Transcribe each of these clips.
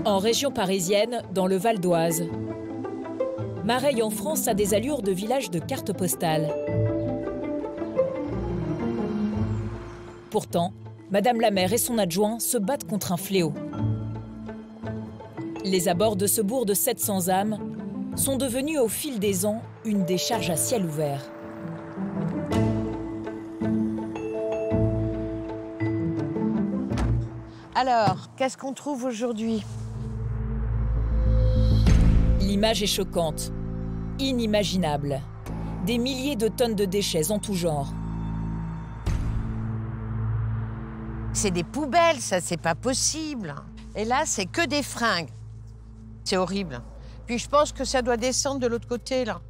En région parisienne, dans le Val d'Oise. Mareil en France a des allures de village de carte postale. Pourtant, Madame la maire et son adjoint se battent contre un fléau. Les abords de ce bourg de 700 âmes sont devenus au fil des ans une décharge à ciel ouvert. Alors, qu'est-ce qu'on trouve aujourd'hui? L'image est choquante, inimaginable. Des milliers de tonnes de déchets en tout genre. C'est des poubelles, ça, c'est pas possible. Et là, c'est que des fringues. C'est horrible. Puis je pense que ça doit descendre de l'autre côté, là.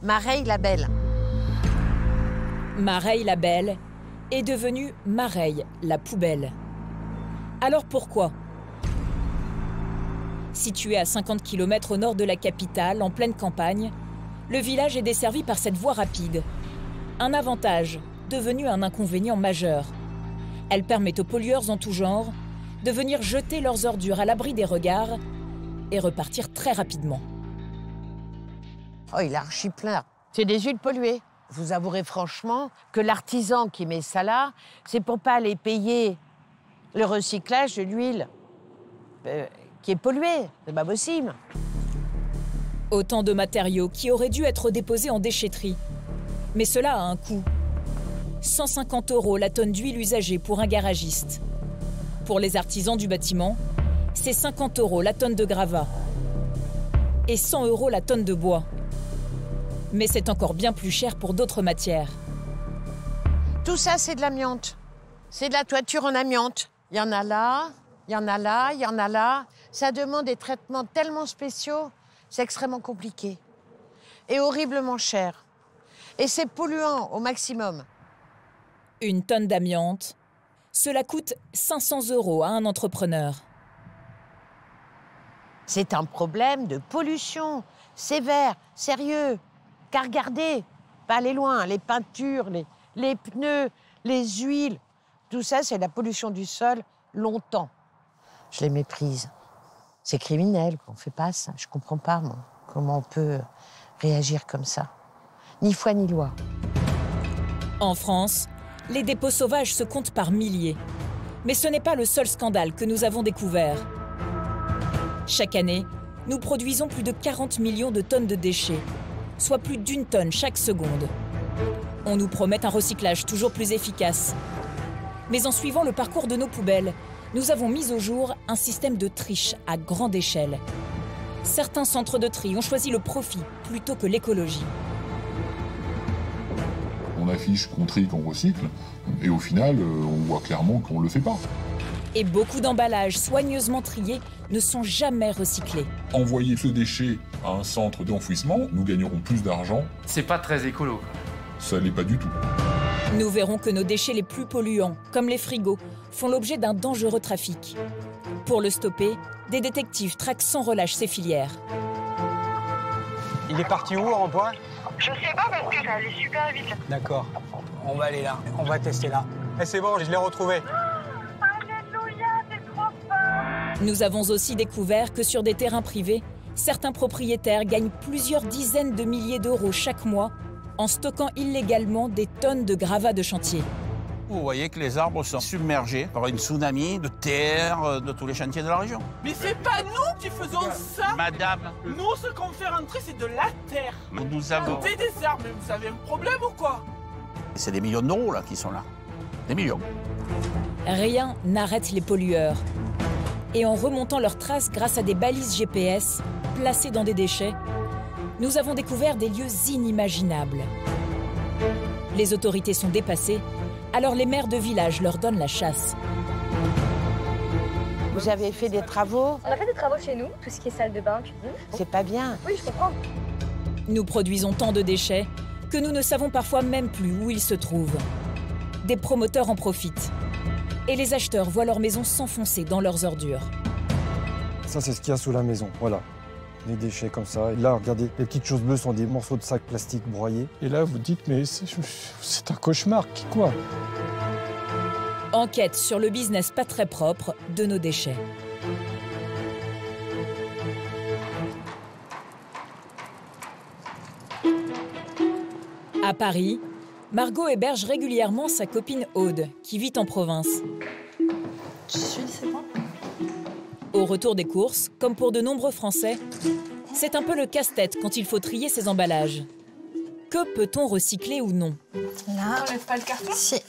Mareil-la-Belle. Mareil-la-Belle est devenue Mareil, la poubelle. Alors pourquoi? Situé à 50 km au nord de la capitale, en pleine campagne, le village est desservi par cette voie rapide. Un avantage, devenu un inconvénient majeur. Elle permet aux pollueurs en tout genre de venir jeter leurs ordures à l'abri des regards et repartir très rapidement. Oh, il est archi plein. C'est des huiles polluées. Vous avouerez franchement que l'artisan qui met ça là, c'est pour pas aller payer le recyclage de l'huile qui est polluée. C'est pas possible. Autant de matériaux qui auraient dû être déposés en déchetterie. Mais cela a un coût. 150 € la tonne d'huile usagée pour un garagiste. Pour les artisans du bâtiment, c'est 50 € la tonne de gravat. Et 100 € la tonne de bois. Mais c'est encore bien plus cher pour d'autres matières. Tout ça, c'est de l'amiante. C'est de la toiture en amiante. Il y en a là, il y en a là, il y en a là. Ça demande des traitements tellement spéciaux, c'est extrêmement compliqué. Et horriblement cher. Et c'est polluant au maximum. Une tonne d'amiante, cela coûte 500 € à un entrepreneur. C'est un problème de pollution, sévère, sérieux. Car regardez, pas aller loin, les peintures, les pneus, les huiles, tout ça, c'est la pollution du sol longtemps. Je les méprise. C'est criminel, on ne fait pas ça. Je ne comprends pas, moi, comment on peut réagir comme ça. Ni foi ni loi. En France, les dépôts sauvages se comptent par milliers. Mais ce n'est pas le seul scandale que nous avons découvert. Chaque année, nous produisons plus de 40 millions de tonnes de déchets, soit plus d'1 tonne chaque seconde. On nous promet un recyclage toujours plus efficace. Mais en suivant le parcours de nos poubelles, nous avons mis au jour un système de triche à grande échelle. Certains centres de tri ont choisi le profit plutôt que l'écologie. On affiche qu'on trie, qu'on recycle, et au final, on voit clairement qu'on ne le fait pas. Et beaucoup d'emballages soigneusement triés ne sont jamais recyclés. Envoyer ce déchet à un centre d'enfouissement, nous gagnerons plus d'argent. C'est pas très écolo. Ça l'est pas du tout. Nous verrons que nos déchets les plus polluants, comme les frigos, font l'objet d'un dangereux trafic. Pour le stopper, des détectives traquent sans relâche ces filières. Il est parti où, en point? Je sais pas parce que ça allait super vite. D'accord. On va aller là. On va tester là. Et c'est bon, je l'ai retrouvé. Alléluia, c'est trop fort. Nous avons aussi découvert que sur des terrains privés, certains propriétaires gagnent plusieurs dizaines de milliers d'euros chaque mois en stockant illégalement des tonnes de gravats de chantier. Vous voyez que les arbres sont submergés par une tsunami de terre de tous les chantiers de la région. Mais c'est pas nous qui faisons ça. Madame, Nous, ce qu'on fait rentrer, c'est de la terre. nous avons... Couper des arbres, mais vous avez un problème ou quoi? C'est des millions d'euros là qui sont là. Des millions. Rien n'arrête les pollueurs. Et en remontant leurs traces grâce à des balises GPS placées dans des déchets, nous avons découvert des lieux inimaginables. Les autorités sont dépassées, alors les maires de village leur donnent la chasse. Vous avez fait des travaux? On a fait des travaux chez nous, tout ce qui est salle de bain, cuisine. C'est pas bien. Oui, je comprends. Nous produisons tant de déchets que nous ne savons parfois même plus où ils se trouvent. Des promoteurs en profitent. Et les acheteurs voient leur maison s'enfoncer dans leurs ordures. Ça, c'est ce qu'il y a sous la maison, voilà. Des déchets comme ça. Et là, regardez, les petites choses bleues sont des morceaux de sac plastique broyés. Et là, vous dites, mais c'est un cauchemar, quoi. Enquête sur le business pas très propre de nos déchets. À Paris, Margot héberge régulièrement sa copine Aude, qui vit en province. C'est bon. Au retour des courses, comme pour de nombreux Français, c'est un peu le casse-tête quand il faut trier ses emballages. Que peut-on recycler ou non? Là, On lève pas le carton? si.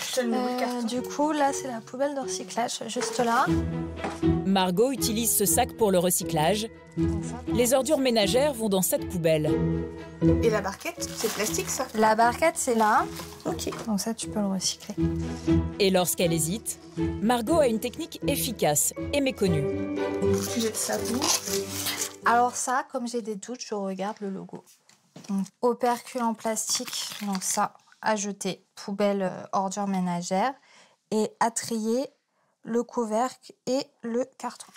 Je te le mets le carton. Du coup, là, c'est la poubelle de recyclage, juste là. Margot utilise ce sac pour le recyclage. Les ordures ménagères vont dans cette poubelle. Et la barquette, c'est plastique ça? La barquette, c'est là. Ok. Donc ça, tu peux le recycler. Et lorsqu'elle hésite, Margot a une technique efficace et méconnue. Tu jettes ça où? Alors ça, comme j'ai des doutes, je regarde le logo. Donc, opercule en plastique, donc ça, à jeter, poubelle ordures ménagères. Et à trier, le couvercle et le carton.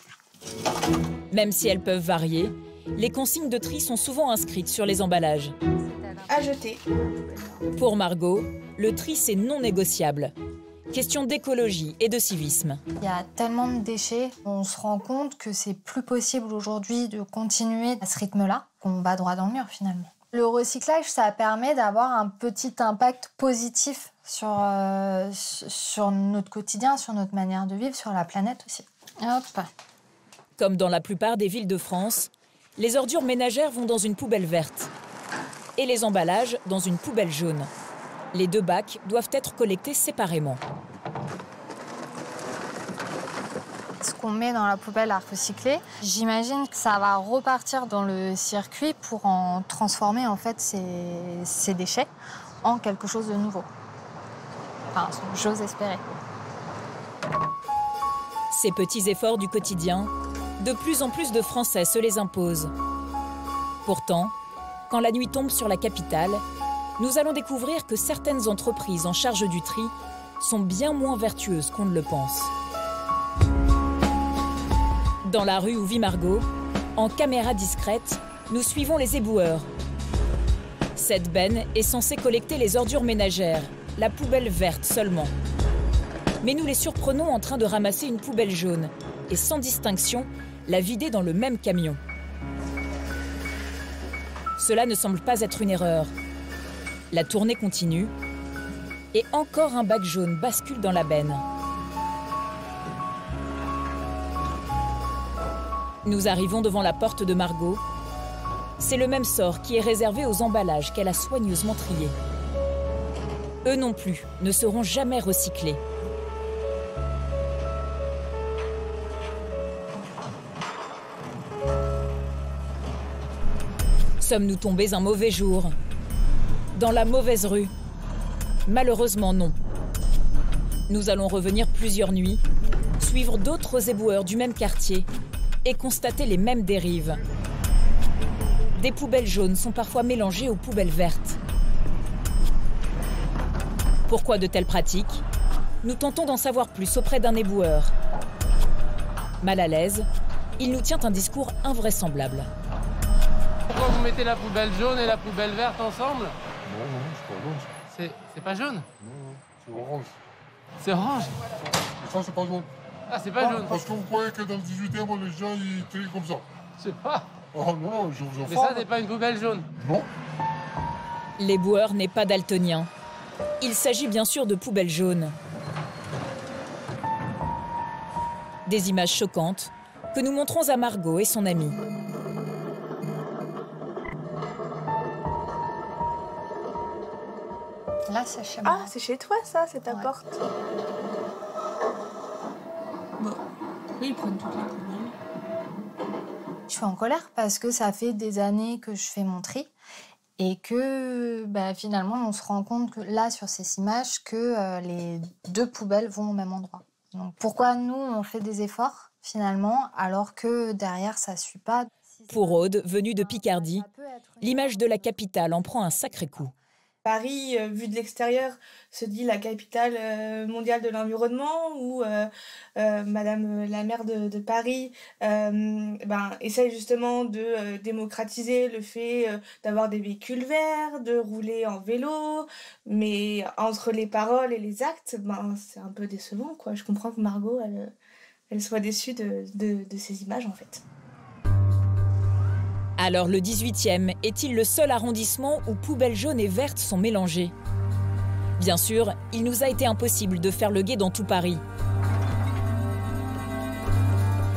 Même si elles peuvent varier, les consignes de tri sont souvent inscrites sur les emballages. À jeter. Pour Margot, le tri, c'est non négociable. Question d'écologie et de civisme. Il y a tellement de déchets, on se rend compte que c'est plus possible aujourd'hui de continuer à ce rythme-là, qu'on va droit dans le mur finalement. Le recyclage, ça permet d'avoir un petit impact positif sur notre quotidien, sur notre manière de vivre, sur la planète aussi. Hop. Comme dans la plupart des villes de France, les ordures ménagères vont dans une poubelle verte et les emballages dans une poubelle jaune. Les deux bacs doivent être collectés séparément. Ce qu'on met dans la poubelle à recycler, j'imagine que ça va repartir dans le circuit pour en transformer en fait ces déchets en quelque chose de nouveau. Enfin, j'ose espérer. Ces petits efforts du quotidien, de plus en plus de Français se les imposent. Pourtant, quand la nuit tombe sur la capitale, nous allons découvrir que certaines entreprises en charge du tri sont bien moins vertueuses qu'on ne le pense. Dans la rue où vit Margot, en caméra discrète, nous suivons les éboueurs. Cette benne est censée collecter les ordures ménagères, la poubelle verte seulement. Mais nous les surprenons en train de ramasser une poubelle jaune et sans distinction, la vider dans le même camion. Cela ne semble pas être une erreur. La tournée continue et encore un bac jaune bascule dans la benne. Nous arrivons devant la porte de Margot. C'est le même sort qui est réservé aux emballages qu'elle a soigneusement triés. Eux non plus ne seront jamais recyclés. Sommes-nous tombés un mauvais jour? Dans la mauvaise rue? Malheureusement non. Nous allons revenir plusieurs nuits, suivre d'autres éboueurs du même quartier et constater les mêmes dérives. Des poubelles jaunes sont parfois mélangées aux poubelles vertes. Pourquoi de telles pratiques? Nous tentons d'en savoir plus auprès d'un éboueur. Mal à l'aise, il nous tient un discours invraisemblable. Pourquoi vous mettez la poubelle jaune et la poubelle verte ensemble? Non, c'est pas jaune. C'est pas jaune? Non, c'est orange. C'est orange? Et ça, c'est pas jaune. Ah, c'est pas jaune? Parce que vous croyez que dans le 18e, les gens, ils trient comme ça. Je sais pas. Oh non, je vous en Mais ça n'est pas une poubelle jaune? Non. L'éboueur n'est pas daltonien. Il s'agit bien sûr de poubelles jaunes. Des images choquantes que nous montrons à Margot et son amie. Là, c'est chez moi. Ah, c'est chez toi ça, c'est ta porte. Bon, oui, ils prennent toutes les poubelles. Je suis en colère parce que ça fait des années que je fais mon tri et que finalement on se rend compte que là sur ces images que les deux poubelles vont au même endroit. Donc pourquoi nous on fait des efforts finalement alors que derrière ça suit pas? Pour Aude, venue de Picardie, l'image de la capitale en prend un sacré coup. Paris, vu de l'extérieur, se dit la capitale mondiale de l'environnement, où Madame la maire de Paris essaye justement de démocratiser le fait d'avoir des véhicules verts, de rouler en vélo, mais entre les paroles et les actes, c'est un peu décevant, quoi. Je comprends que Margot, elle soit déçue de ces images, en fait. Alors le 18e est-il le seul arrondissement où poubelles jaunes et vertes sont mélangées? Bien sûr, il nous a été impossible de faire le guet dans tout Paris.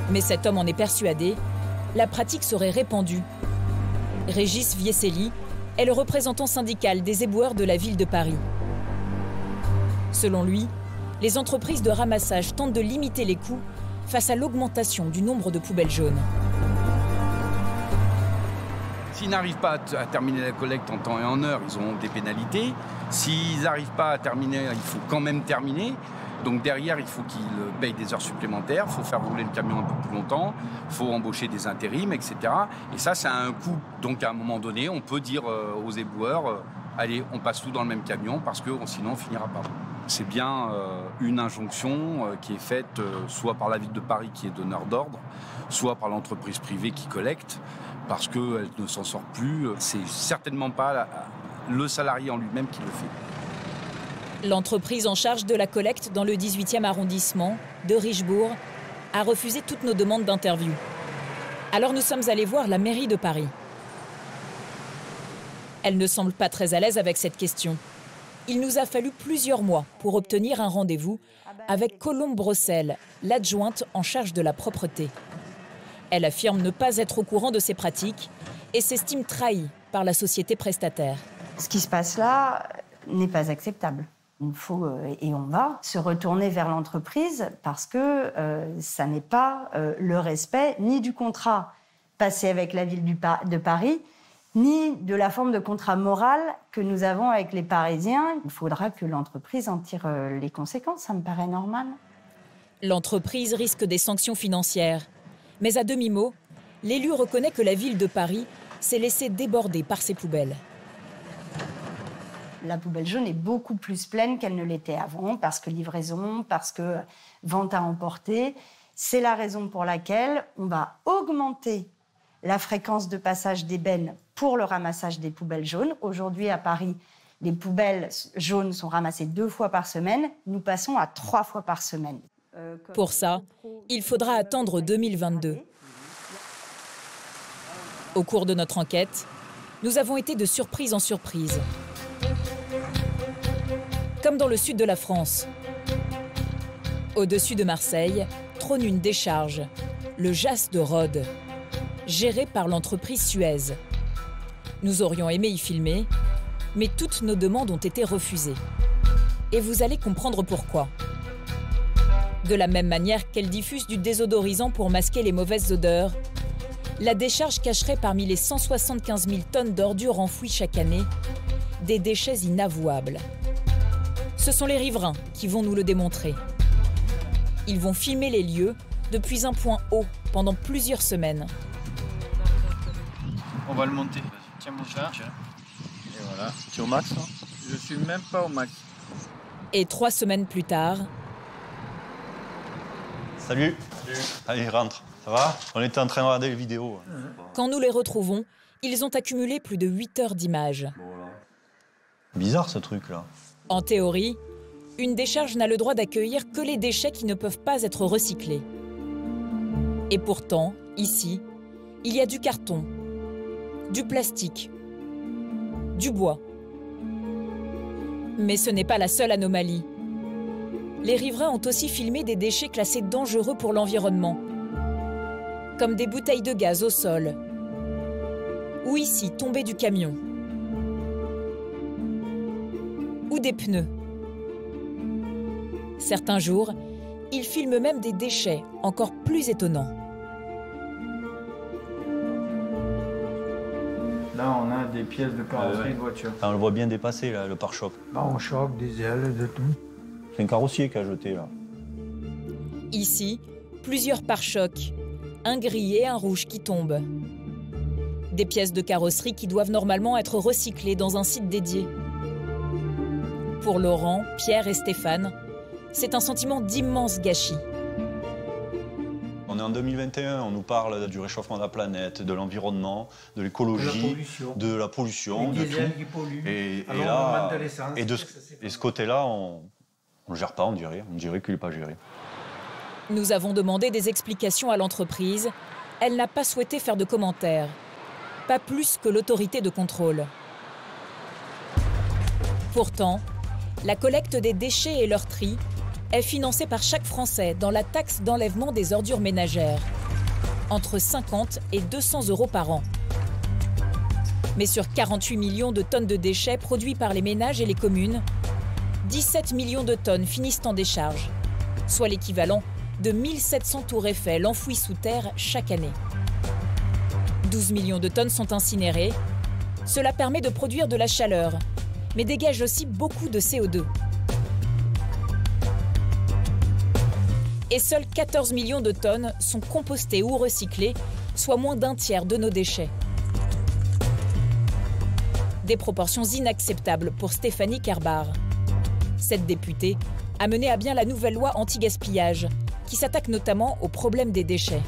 Mais cet homme en est persuadé, la pratique serait répandue. Régis Vieselli est le représentant syndical des éboueurs de la ville de Paris. Selon lui, les entreprises de ramassage tentent de limiter les coûts face à l'augmentation du nombre de poubelles jaunes. S'ils n'arrivent pas à terminer la collecte en temps et en heure, ils auront des pénalités. S'ils n'arrivent pas à terminer, il faut quand même terminer. Donc derrière, il faut qu'ils payent des heures supplémentaires, il faut faire rouler le camion un peu plus longtemps, il faut embaucher des intérims, etc. Et ça a un coût. Donc à un moment donné, on peut dire aux éboueurs, allez, on passe tout dans le même camion parce que sinon on finira pas. C'est bien une injonction qui est faite soit par la ville de Paris qui est donneur d'ordre, soit par l'entreprise privée qui collecte, parce qu'elle ne s'en sort plus. C'est certainement pas le salarié en lui-même qui le fait. L'entreprise en charge de la collecte dans le 18e arrondissement de Richebourg a refusé toutes nos demandes d'interview. Alors nous sommes allés voir la mairie de Paris. Elle ne semble pas très à l'aise avec cette question. Il nous a fallu plusieurs mois pour obtenir un rendez-vous avec Colombe Brossel, l'adjointe en charge de la propreté. Elle affirme ne pas être au courant de ces pratiques et s'estime trahie par la société prestataire. Ce qui se passe là n'est pas acceptable. Il faut, et on va, se retourner vers l'entreprise parce que ça n'est pas le respect ni du contrat passé avec la ville de Paris, ni de la forme de contrat moral que nous avons avec les Parisiens. Il faudra que l'entreprise en tire les conséquences, ça me paraît normal. L'entreprise risque des sanctions financières. Mais à demi-mot, l'élu reconnaît que la ville de Paris s'est laissée déborder par ses poubelles. La poubelle jaune est beaucoup plus pleine qu'elle ne l'était avant, parce que livraison, parce que vente à emporter. C'est la raison pour laquelle on va augmenter la fréquence de passage des bennes pour le ramassage des poubelles jaunes. Aujourd'hui, à Paris, les poubelles jaunes sont ramassées 2 fois par semaine. Nous passons à 3 fois par semaine. Pour ça, il faudra attendre 2022. Au cours de notre enquête, nous avons été de surprise en surprise. Comme dans le sud de la France. Au-dessus de Marseille, trône une décharge, le Jas de Rhodes, géré par l'entreprise Suez. Nous aurions aimé y filmer, mais toutes nos demandes ont été refusées. Et vous allez comprendre pourquoi. De la même manière qu'elle diffuse du désodorisant pour masquer les mauvaises odeurs, la décharge cacherait parmi les 175 000 tonnes d'ordures enfouies chaque année des déchets inavouables. Ce sont les riverains qui vont nous le démontrer. Ils vont filmer les lieux depuis un point haut pendant plusieurs semaines. On va le monter. Tiens mon chat. Et voilà. Tu es au max, hein? Je suis même pas au max. Et 3 semaines plus tard... Salut. Salut. Allez, rentre. Ça va? On était en train de regarder les vidéos. Quand nous les retrouvons, ils ont accumulé plus de 8 heures d'images. Voilà. Bizarre ce truc-là. En théorie, une décharge n'a le droit d'accueillir que les déchets qui ne peuvent pas être recyclés. Et pourtant, ici, il y a du carton, du plastique, du bois. Mais ce n'est pas la seule anomalie. Les riverains ont aussi filmé des déchets classés dangereux pour l'environnement, comme des bouteilles de gaz au sol, ou ici, tombées du camion, ou des pneus. Certains jours, ils filment même des déchets encore plus étonnants. Là, on a des pièces de carrosserie de voiture. On le voit bien dépasser, là, le pare-choc. Pare-choc, des ailes, de tout. C'est un carrossier qui a jeté, là. Ici, plusieurs pare-chocs, un gris et un rouge qui tombent. Des pièces de carrosserie qui doivent normalement être recyclées dans un site dédié. Pour Laurent, Pierre et Stéphane, c'est un sentiment d'immense gâchis. On est en 2021, on nous parle du réchauffement de la planète, de l'environnement, de l'écologie, de la pollution, de tout. Qui polluent. Et là, et ce côté-là, on ne gère pas, on dirait qu'il n'est pas géré. Nous avons demandé des explications à l'entreprise. Elle n'a pas souhaité faire de commentaires. pas plus que l'autorité de contrôle. Pourtant, la collecte des déchets et leur tri est financée par chaque Français dans la taxe d'enlèvement des ordures ménagères, entre 50 et 200 € par an. Mais sur 48 millions de tonnes de déchets produits par les ménages et les communes, 17 millions de tonnes finissent en décharge, soit l'équivalent de 1700 tours Eiffel enfouies sous terre chaque année. 12 millions de tonnes sont incinérées. Cela permet de produire de la chaleur, mais dégage aussi beaucoup de CO2. Et seuls 14 millions de tonnes sont compostées ou recyclées, soit moins d'un tiers de nos déchets. Des proportions inacceptables pour Stéphanie Kerbar. Cette députée a mené à bien la nouvelle loi anti-gaspillage, qui s'attaque notamment au problème des déchets.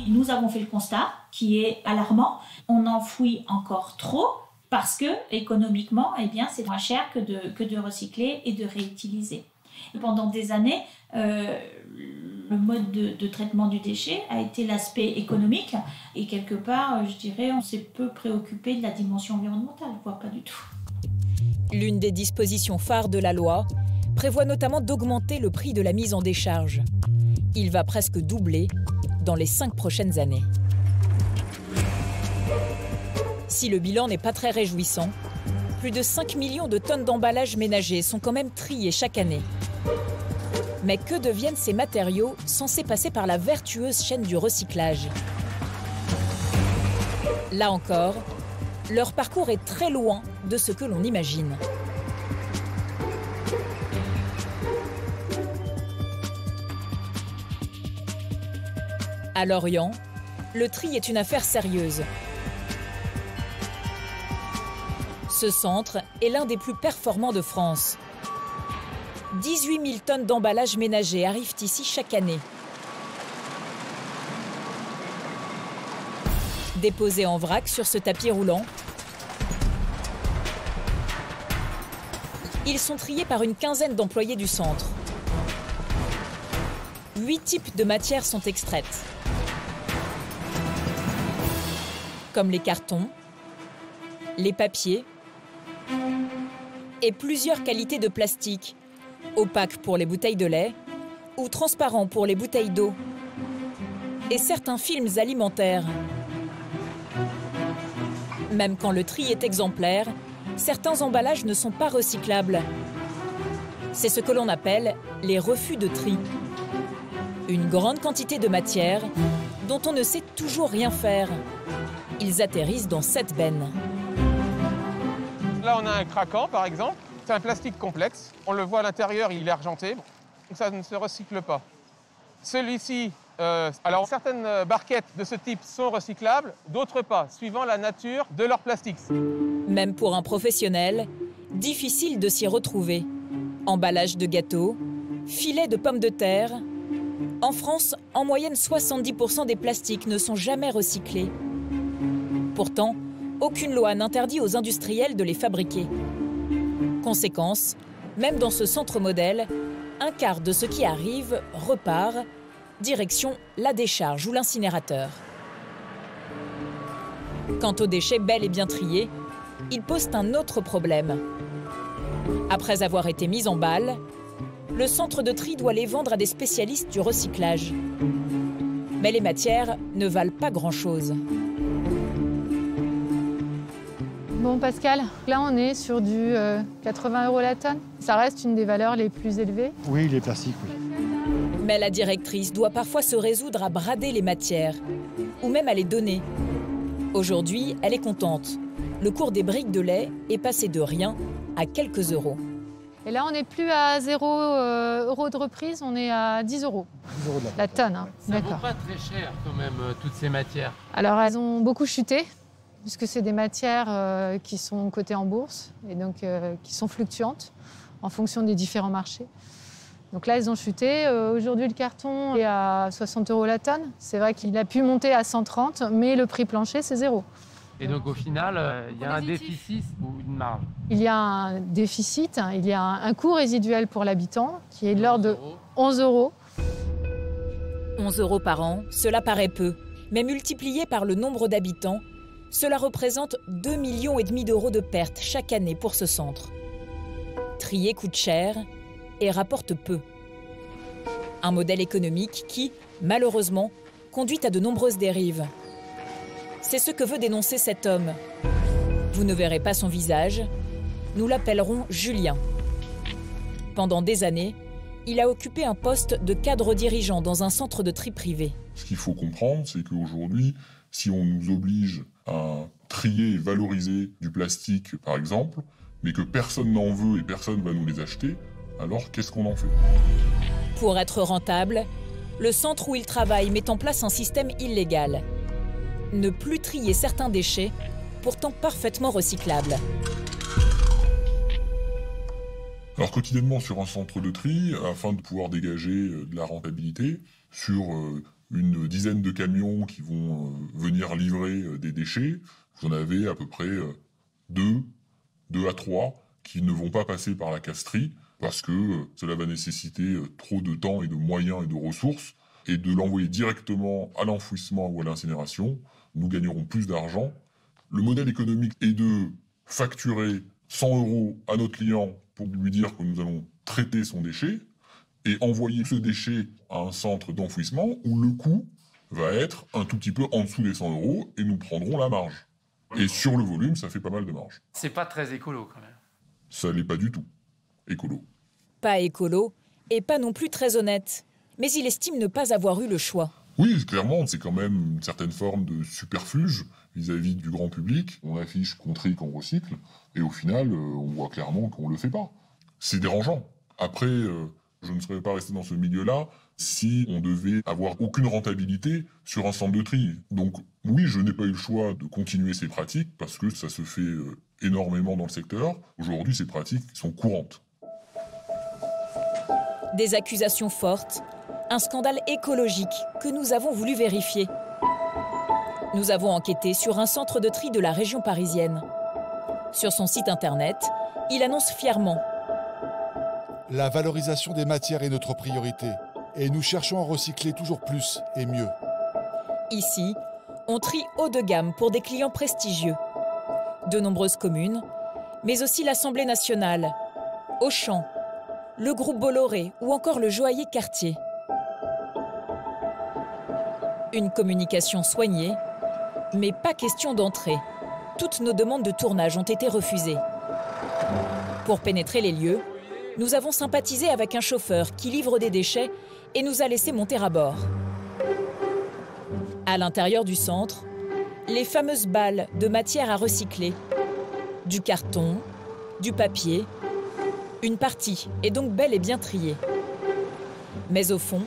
Nous avons fait le constat qui est alarmant. On enfouit encore trop parce que économiquement, eh bien, c'est moins cher que de recycler et de réutiliser. Et pendant des années, le mode de traitement du déchet a été l'aspect économique et quelque part, je dirais, on s'est peu préoccupé de la dimension environnementale, voire pas du tout. L'une des dispositions phares de la loi prévoit notamment d'augmenter le prix de la mise en décharge. Il va presque doubler dans les 5 prochaines années. Si le bilan n'est pas très réjouissant, plus de 5 millions de tonnes d'emballages ménagers sont quand même triés chaque année. Mais que deviennent ces matériaux censés passer par la vertueuse chaîne du recyclage? Là encore, leur parcours est très loin de ce que l'on imagine. À Lorient, le tri est une affaire sérieuse. Ce centre est l'un des plus performants de France. 18 000 tonnes d'emballages ménagers arrivent ici chaque année. Déposés en vrac sur ce tapis roulant, ils sont triés par une quinzaine d'employés du centre. 8 types de matières sont extraites, comme les cartons, les papiers et plusieurs qualités de plastique, opaques pour les bouteilles de lait ou transparents pour les bouteilles d'eau, et certains films alimentaires. Même quand le tri est exemplaire, certains emballages ne sont pas recyclables. C'est ce que l'on appelle les refus de tri. Une grande quantité de matière dont on ne sait toujours rien faire. Ils atterrissent dans cette benne. Là, on a un craquant, par exemple. C'est un plastique complexe. On le voit à l'intérieur, il est argenté. Ça ne se recycle pas. Celui-ci, alors certaines barquettes de ce type sont recyclables, d'autres pas, suivant la nature de leur plastique. Même pour un professionnel, difficile de s'y retrouver. Emballage de gâteaux, filets de pommes de terre. En France, en moyenne, 70% des plastiques ne sont jamais recyclés. Pourtant, aucune loi n'interdit aux industriels de les fabriquer. Conséquence, même dans ce centre modèle, un quart de ce qui arrive repart, direction la décharge ou l'incinérateur. Quant aux déchets bel et bien triés, ils posent un autre problème. Après avoir été mis en balle, le centre de tri doit les vendre à des spécialistes du recyclage. Mais les matières ne valent pas grand-chose. Bon Pascal, là on est sur du 80 € la tonne. Ça reste une des valeurs les plus élevées. Oui, les plastiques, oui. Mais la directrice doit parfois se résoudre à brader les matières, ou même à les donner. Aujourd'hui, elle est contente. Le cours des briques de lait est passé de rien à quelques euros. Et là on n'est plus à 0 € de reprise, on est à 10 €. 10 € de la tonne. Hein. Ça vaut pas très cher quand même, toutes ces matières. Alors elles ont beaucoup chuté, puisque c'est des matières qui sont cotées en bourse et donc qui sont fluctuantes en fonction des différents marchés. Donc là, elles ont chuté. Aujourd'hui, le carton est à 60 € la tonne. C'est vrai qu'il a pu monter à 130, mais le prix plancher, c'est 0. Et donc au final, il y a un déficit ou une marge? Il y a un déficit, il y a un coût résiduel pour l'habitant qui est de l'ordre de 11 €. 11 € par an, cela paraît peu. Mais multiplié par le nombre d'habitants, cela représente 2,5 millions d'euros de pertes chaque année pour ce centre. Trier coûte cher et rapporte peu. Un modèle économique qui, malheureusement, conduit à de nombreuses dérives. C'est ce que veut dénoncer cet homme. Vous ne verrez pas son visage, nous l'appellerons Julien. Pendant des années, il a occupé un poste de cadre dirigeant dans un centre de tri privé. Ce qu'il faut comprendre, c'est qu'aujourd'hui, si on nous oblige à trier et valoriser du plastique, par exemple, mais que personne n'en veut et personne ne va nous les acheter, alors qu'est-ce qu'on en fait? Pour être rentable, le centre où il travaille met en place un système illégal. Ne plus trier certains déchets, pourtant parfaitement recyclables. Alors quotidiennement sur un centre de tri, afin de pouvoir dégager de la rentabilité, sur une dizaine de camions qui vont venir livrer des déchets, vous en avez à peu près 2 à 3 qui ne vont pas passer par la case-tri parce que cela va nécessiter trop de temps et de moyens et de ressources, et de l'envoyer directement à l'enfouissement ou à l'incinération, nous gagnerons plus d'argent. Le modèle économique est de facturer 100 € à notre client pour lui dire que nous allons traiter son déchet et envoyer ce déchet à un centre d'enfouissement où le coût va être un tout petit peu en dessous des 100 € et nous prendrons la marge. Et sur le volume, ça fait pas mal de marge. C'est pas très écolo quand même. Ça l'est pas du tout écolo. Pas écolo et pas non plus très honnête. Mais il estime ne pas avoir eu le choix. Oui, clairement, c'est quand même une certaine forme de superfuge vis-à-vis du grand public. On affiche qu'on trie, qu'on recycle, et au final, on voit clairement qu'on le fait pas. C'est dérangeant. Après, je ne serais pas resté dans ce milieu-là si on devait avoir aucune rentabilité sur un centre de tri. Donc oui, je n'ai pas eu le choix de continuer ces pratiques parce que ça se fait énormément dans le secteur. Aujourd'hui, ces pratiques sont courantes. Des accusations fortes, un scandale écologique que nous avons voulu vérifier. Nous avons enquêté sur un centre de tri de la région parisienne. Sur son site internet, il annonce fièrement: la valorisation des matières est notre priorité et nous cherchons à recycler toujours plus et mieux. Ici, on trie haut de gamme pour des clients prestigieux. De nombreuses communes, mais aussi l'Assemblée nationale, Auchan, le groupe Bolloré ou encore le joaillier Cartier. Une communication soignée, mais pas question d'entrée. Toutes nos demandes de tournage ont été refusées. Pour pénétrer les lieux, nous avons sympathisé avec un chauffeur qui livre des déchets et nous a laissé monter à bord. À l'intérieur du centre, les fameuses balles de matière à recycler, du carton, du papier. Une partie est donc bel et bien triée. Mais au fond,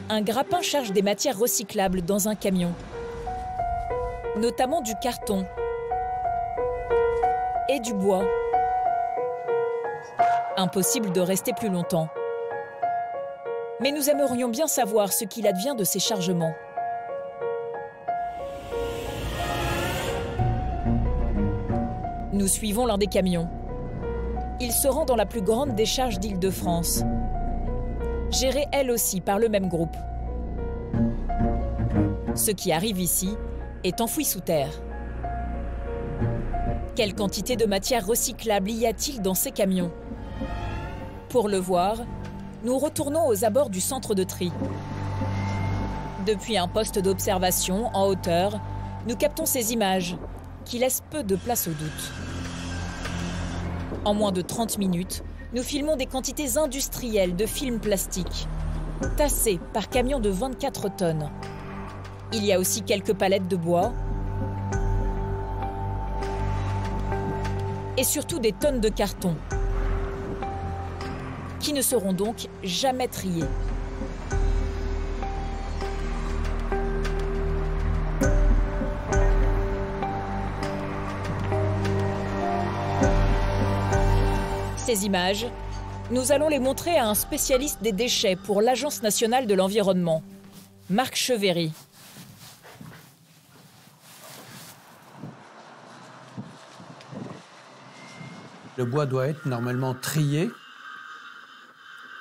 un grappin charge des matières recyclables dans un camion, notamment du carton et du bois. Impossible de rester plus longtemps. Mais nous aimerions bien savoir ce qu'il advient de ces chargements. Nous suivons l'un des camions. Il se rend dans la plus grande décharge d'Île-de-France, gérée elle aussi par le même groupe. Ce qui arrive ici est enfoui sous terre. Quelle quantité de matière recyclable y a-t-il dans ces camions? Pour le voir, nous retournons aux abords du centre de tri. Depuis un poste d'observation en hauteur, nous captons ces images qui laissent peu de place au doute. En moins de 30 minutes, nous filmons des quantités industrielles de films plastiques, tassés par camions de 24 tonnes. Il y a aussi quelques palettes de bois et surtout des tonnes de carton, qui ne seront donc jamais triés. Ces images, nous allons les montrer à un spécialiste des déchets pour l'Agence nationale de l'environnement, Marc Chevéry. Le bois doit être normalement trié.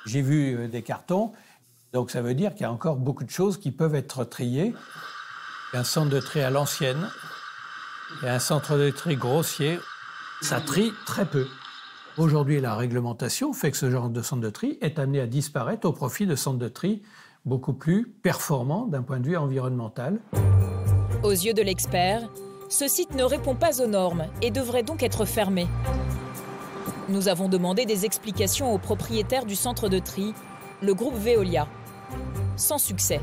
J'ai vu des cartons, donc ça veut dire qu'il y a encore beaucoup de choses qui peuvent être triées. Un centre de tri à l'ancienne et un centre de tri grossier, ça trie très peu. Aujourd'hui, la réglementation fait que ce genre de centre de tri est amené à disparaître au profit de centres de tri beaucoup plus performants d'un point de vue environnemental. Aux yeux de l'expert, ce site ne répond pas aux normes et devrait donc être fermé. Nous avons demandé des explications au propriétaire du centre de tri, le groupe Veolia. Sans succès.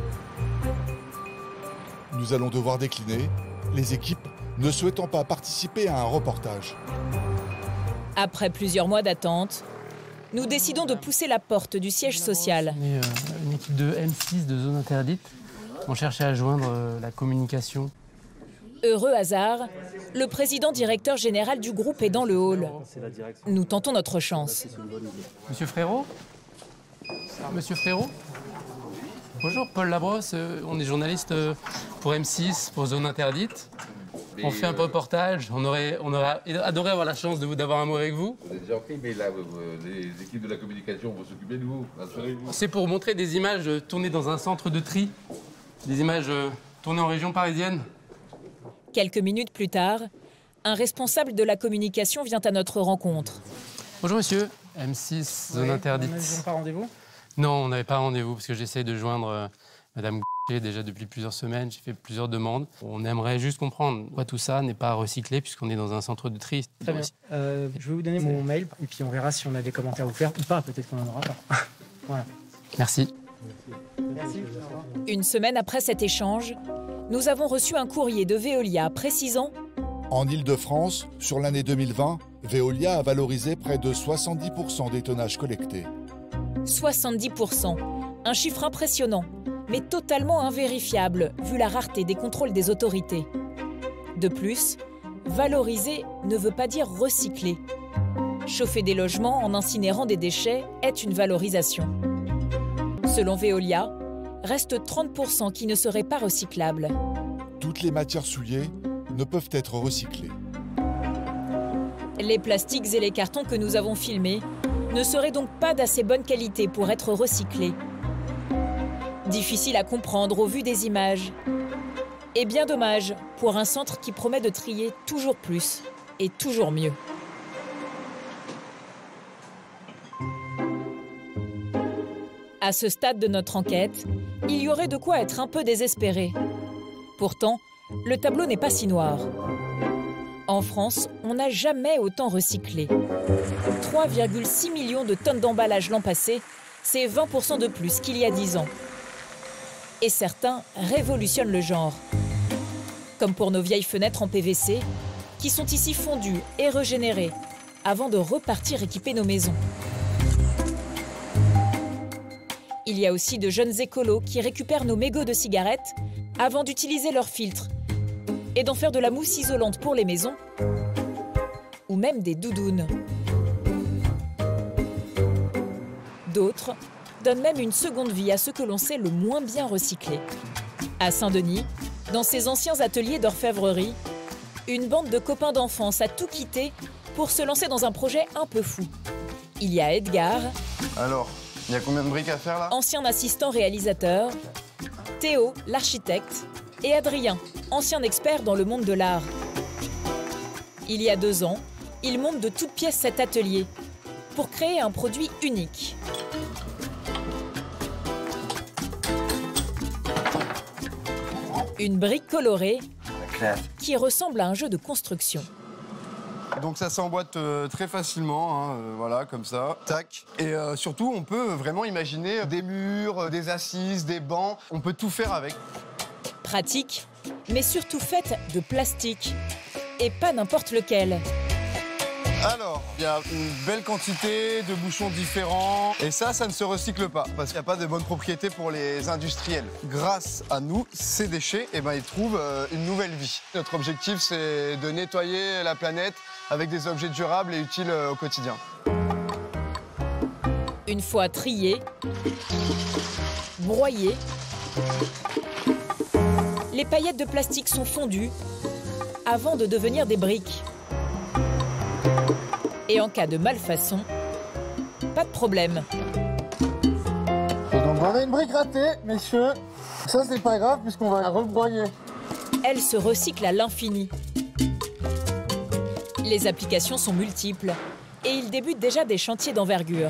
Nous allons devoir décliner, les équipes ne souhaitant pas participer à un reportage. Après plusieurs mois d'attente, nous décidons de pousser la porte du siège social. On est une équipe de M6 de zone interdite. On cherchait à joindre la communication. Heureux hasard, le président directeur général du groupe est dans le hall. Nous tentons notre chance. Monsieur Frérot ? Monsieur Frérot ? Bonjour, Paul Labrosse. On est journaliste pour M6, pour zone interdite. On fait un reportage, on aurait adoré avoir la chance d'avoir un mot avec vous. Vous êtes gentil, mais là, les équipes de la communication vont s'occuper de vous, rassurez-vous. C'est pour montrer des images tournées dans un centre de tri, des images tournées en région parisienne. Quelques minutes plus tard, un responsable de la communication vient à notre rencontre. Bonjour monsieur, M6, zone interdite. Vous n'avez pas rendez-vous ? Non, on n'avait pas rendez-vous parce que j'essaie de joindre Madame déjà depuis plusieurs semaines, j'ai fait plusieurs demandes. On aimerait juste comprendre pourquoi tout ça n'est pas recyclé puisqu'on est dans un centre de tri. Très bien. Je vais vous donner mon mail et puis on verra si on a des commentaires à vous faire ou pas. Peut-être qu'on n'en aura pas. Voilà. Merci. Merci. Une semaine après cet échange, nous avons reçu un courrier de Veolia précisant: En Île-de-France, sur l'année 2020, Veolia a valorisé près de 70% des tonnages collectés. 70%, un chiffre impressionnant, mais totalement invérifiable vu la rareté des contrôles des autorités. De plus, valoriser ne veut pas dire recycler. Chauffer des logements en incinérant des déchets est une valorisation. Selon Veolia, reste 30% qui ne seraient pas recyclables. Toutes les matières souillées ne peuvent être recyclées. Les plastiques et les cartons que nous avons filmés ne seraient donc pas d'assez bonne qualité pour être recyclés. Difficile à comprendre au vu des images. Et bien dommage pour un centre qui promet de trier toujours plus et toujours mieux. À ce stade de notre enquête, il y aurait de quoi être un peu désespéré. Pourtant, le tableau n'est pas si noir. En France, on n'a jamais autant recyclé. 3,6 millions de tonnes d'emballage l'an passé, c'est 20% de plus qu'il y a 10 ans. Et certains révolutionnent le genre. Comme pour nos vieilles fenêtres en PVC, qui sont ici fondues et régénérées, avant de repartir équiper nos maisons. Il y a aussi de jeunes écolos qui récupèrent nos mégots de cigarettes avant d'utiliser leurs filtres et d'en faire de la mousse isolante pour les maisons ou même des doudounes. D'autres donnent même une seconde vie à ce que l'on sait le moins bien recycler. À Saint-Denis, dans ses anciens ateliers d'orfèvrerie, une bande de copains d'enfance a tout quitté pour se lancer dans un projet un peu fou. Il y a Edgar. Alors, il y a combien de briques à faire là ? Ancien assistant réalisateur, Théo, l'architecte, et Adrien, ancien expert dans le monde de l'art. Il y a 2 ans, ils montent de toutes pièces cet atelier pour créer un produit unique. Une brique colorée qui ressemble à un jeu de construction. Donc ça s'emboîte très facilement, hein, voilà, comme ça, tac. Et surtout, on peut vraiment imaginer des murs, des assises, des bancs, on peut tout faire avec. Pratique, mais surtout faite de plastique. Et pas n'importe lequel. Alors, il y a une belle quantité de bouchons différents. Et ça ne se recycle pas, parce qu'il n'y a pas de bonnes propriétés pour les industriels. Grâce à nous, ces déchets, eh ben, ils trouvent une nouvelle vie. Notre objectif, c'est de nettoyer la planète avec des objets durables et utiles au quotidien. Une fois triés, broyés, les paillettes de plastique sont fondues avant de devenir des briques. Et en cas de malfaçon, pas de problème. Donc on a une brique ratée, messieurs. Ça, c'est pas grave puisqu'on va la rebroyer. elle, se recycle à l'infini. Les applications sont multiples et ils débutent déjà des chantiers d'envergure.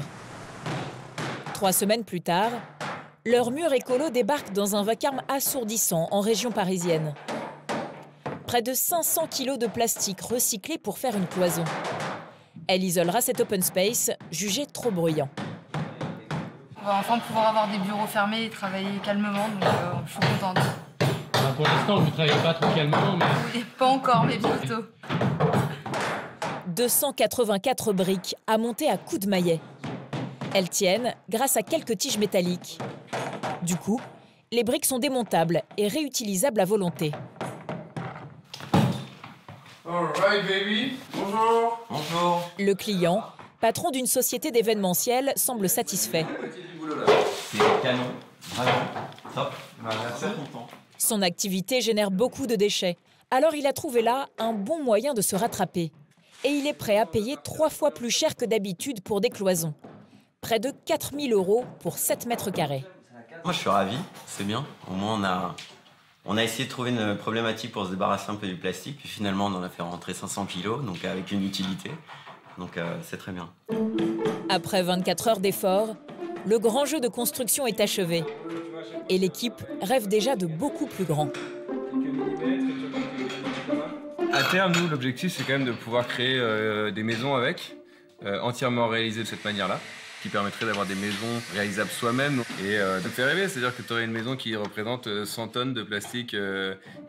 3 semaines plus tard, leur mur écolo débarque dans un vacarme assourdissant en région parisienne. Près de 500 kilos de plastique recyclé pour faire une cloison. Elle isolera cet open space jugé trop bruyant. On va enfin pouvoir avoir des bureaux fermés et travailler calmement, donc je suis contente. Pour l'instant, vous ne travaillez pas trop calmement, mais... Oui, pas encore, mais bientôt. 284 briques à monter à coups de maillet. Elles tiennent grâce à quelques tiges métalliques. Du coup, les briques sont démontables et réutilisables à volonté. All right, baby. Bonjour. Bonjour. Le client, patron d'une société d'événementiel, semble satisfait. C'est canon. Vraiment. Top. Merci. Son activité génère beaucoup de déchets. Alors il a trouvé là un bon moyen de se rattraper. Et il est prêt à payer 3 fois plus cher que d'habitude pour des cloisons. Près de 4 000 € pour 7 mètres carrés. Moi, je suis ravi, c'est bien. Au moins, on a essayé de trouver une problématique pour se débarrasser un peu du plastique. Puis finalement, on en a fait rentrer 500 kilos, donc avec une utilité. Donc c'est très bien. Après 24 heures d'efforts, le grand jeu de construction est achevé. Et l'équipe rêve déjà de beaucoup plus grand. À terme, nous, l'objectif, c'est quand même de pouvoir créer des maisons avec, entièrement réalisées de cette manière-là, qui permettrait d'avoir des maisons réalisables soi-même. Et ça me fait rêver, c'est-à-dire que tu aurais une maison qui représente 100 tonnes de plastique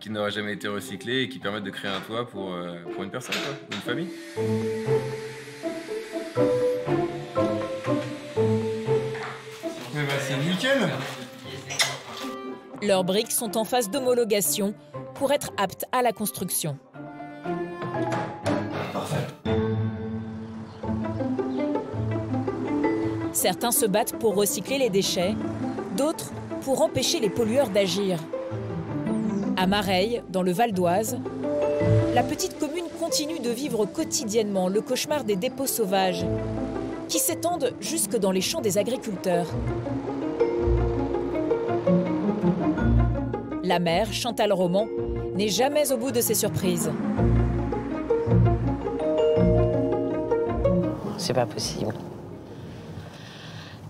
qui n'aurait jamais été recyclé et qui permettent de créer un toit pour une personne, quoi, ou une famille. C'est nickel. Leurs briques sont en phase d'homologation pour être aptes à la construction. Certains se battent pour recycler les déchets, d'autres pour empêcher les pollueurs d'agir. À Mareil, dans le Val d'Oise, la petite commune continue de vivre quotidiennement le cauchemar des dépôts sauvages, qui s'étendent jusque dans les champs des agriculteurs. La maire, Chantal Roman, n'est jamais au bout de ses surprises. C'est pas possible.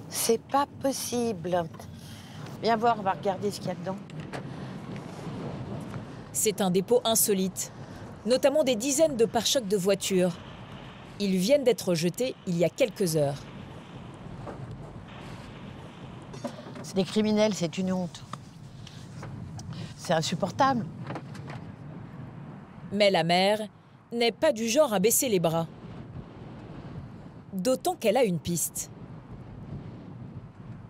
C'est pas possible. Viens voir, on va regarder ce qu'il y a dedans. C'est un dépôt insolite, notamment des dizaines de pare-chocs de voitures. Ils viennent d'être jetés il y a quelques heures. C'est des criminels, c'est une honte. C'est insupportable. Mais la maire n'est pas du genre à baisser les bras. D'autant qu'elle a une piste.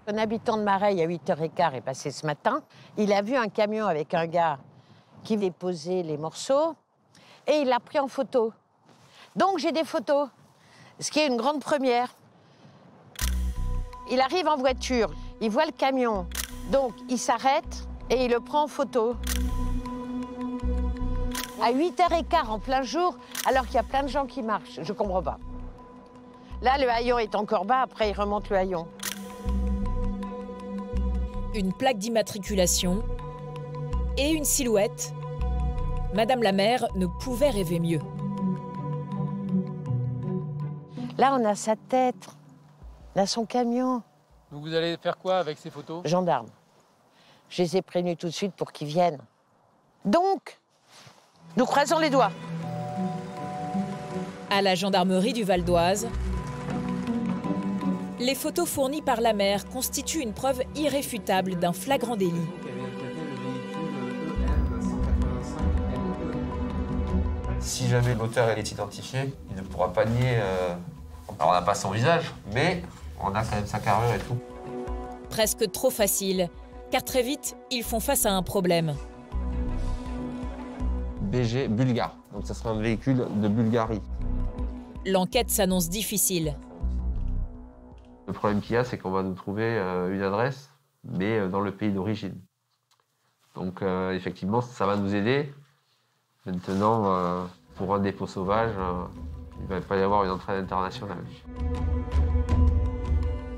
Un habitant de Mareil à 8h15 est passé ce matin. Il a vu un camion avec un gars qui déposait les morceaux et il l'a pris en photo. Donc j'ai des photos, ce qui est une grande première. Il arrive en voiture, il voit le camion, donc il s'arrête et il le prend en photo. À 8h15 en plein jour, alors qu'il y a plein de gens qui marchent, je comprends pas. Là, le haillon est encore bas, après il remonte le haillon. Une plaque d'immatriculation et une silhouette. Madame la maire ne pouvait rêver mieux. Là, on a sa tête, on a son camion. Donc vous allez faire quoi avec ces photos? Gendarmes. Je les ai prévenus tout de suite pour qu'ils viennent. Donc, nous croisons les doigts. À la gendarmerie du Val d'Oise, les photos fournies par la maire constituent une preuve irréfutable d'un flagrant délit. Si jamais l'auteur est identifié, il ne pourra pas nier... Alors on n'a pas son visage, mais on a quand même sa carrure et tout. Presque trop facile, car très vite, ils font face à un problème. BG bulgare, donc ça sera un véhicule de Bulgarie. L'enquête s'annonce difficile. Le problème qu'il y a, c'est qu'on va nous trouver une adresse, mais dans le pays d'origine. Donc effectivement, ça va nous aider. Maintenant, pour un dépôt sauvage, il ne va pas y avoir une entraide internationale.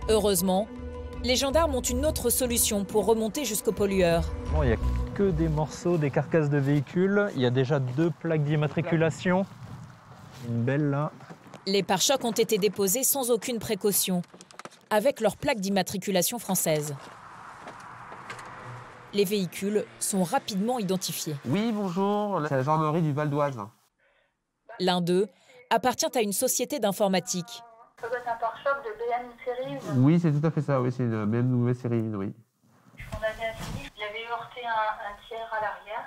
Heureusement, les gendarmes ont une autre solution pour remonter jusqu'aux pollueurs. Bon, il y a que des morceaux, des carcasses de véhicules. Il y a déjà 2 plaques d'immatriculation. Une belle là. Les pare-chocs ont été déposés sans aucune précaution, avec leur plaque d'immatriculation française. Les véhicules sont rapidement identifiés. Oui, bonjour, c'est la gendarmerie du Val d'Oise. L'un d'eux appartient à une société d'informatique. Ça doit être un pare-choc de BM série Oui, c'est tout à fait ça, oui, c'est une BMW série, oui. On avait un sinistre, il avait heurté un tiers à l'arrière.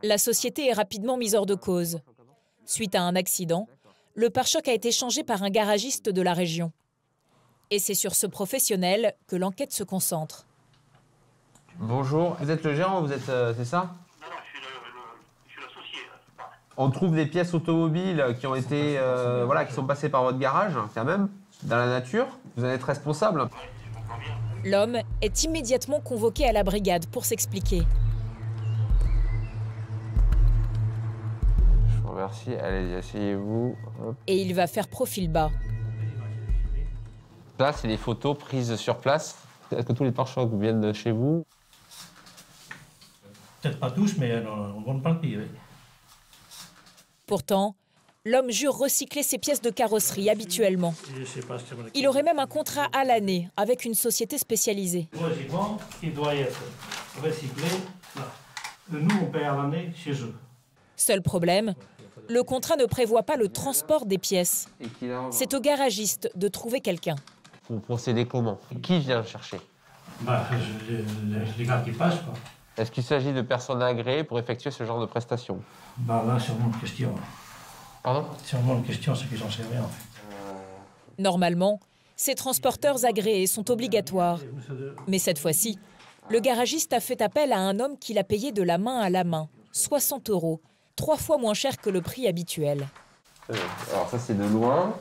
La société est rapidement mise hors de cause. Suite à un accident, le pare-choc a été changé par un garagiste de la région. Et c'est sur ce professionnel que l'enquête se concentre. Bonjour, vous êtes le gérant, vous êtes, c'est ça? Non, je suis l'associé. On trouve des pièces automobiles qui ont été, voilà, qui sont passées par votre garage, quand même, dans la nature. Vous en êtes responsable. L'homme est immédiatement convoqué à la brigade pour s'expliquer. Je vous remercie, allez, asseyez-vous. Et il va faire profil bas. Là, c'est des photos prises sur place. Est-ce que tous les pare-chocs viennent de chez vous? Peut-être pas tous, mais en bonne partie, oui. Pourtant, l'homme jure recycler ses pièces de carrosserie habituellement. Il aurait même un contrat à l'année avec une société spécialisée. Logiquement, il doit être recyclé. Nous, on paie à l'année chez eux. Seul problème, le contrat ne prévoit pas le transport des pièces. C'est au garagiste de trouver quelqu'un. Vous procédez comment? Qui vient le chercher? Les gars qui passent, quoi. Est-ce qu'il s'agit de personnes agréées pour effectuer ce genre de prestations? Là, sûrement une question. Pardon? Sûrement une question, c'est qu'ils n'en savent rien, en fait. Normalement, ces transporteurs agréés sont obligatoires. Mais cette fois-ci, le garagiste a fait appel à un homme qui l'a payé de la main à la main, 60 €, 3 fois moins cher que le prix habituel. Alors ça, c'est de loin.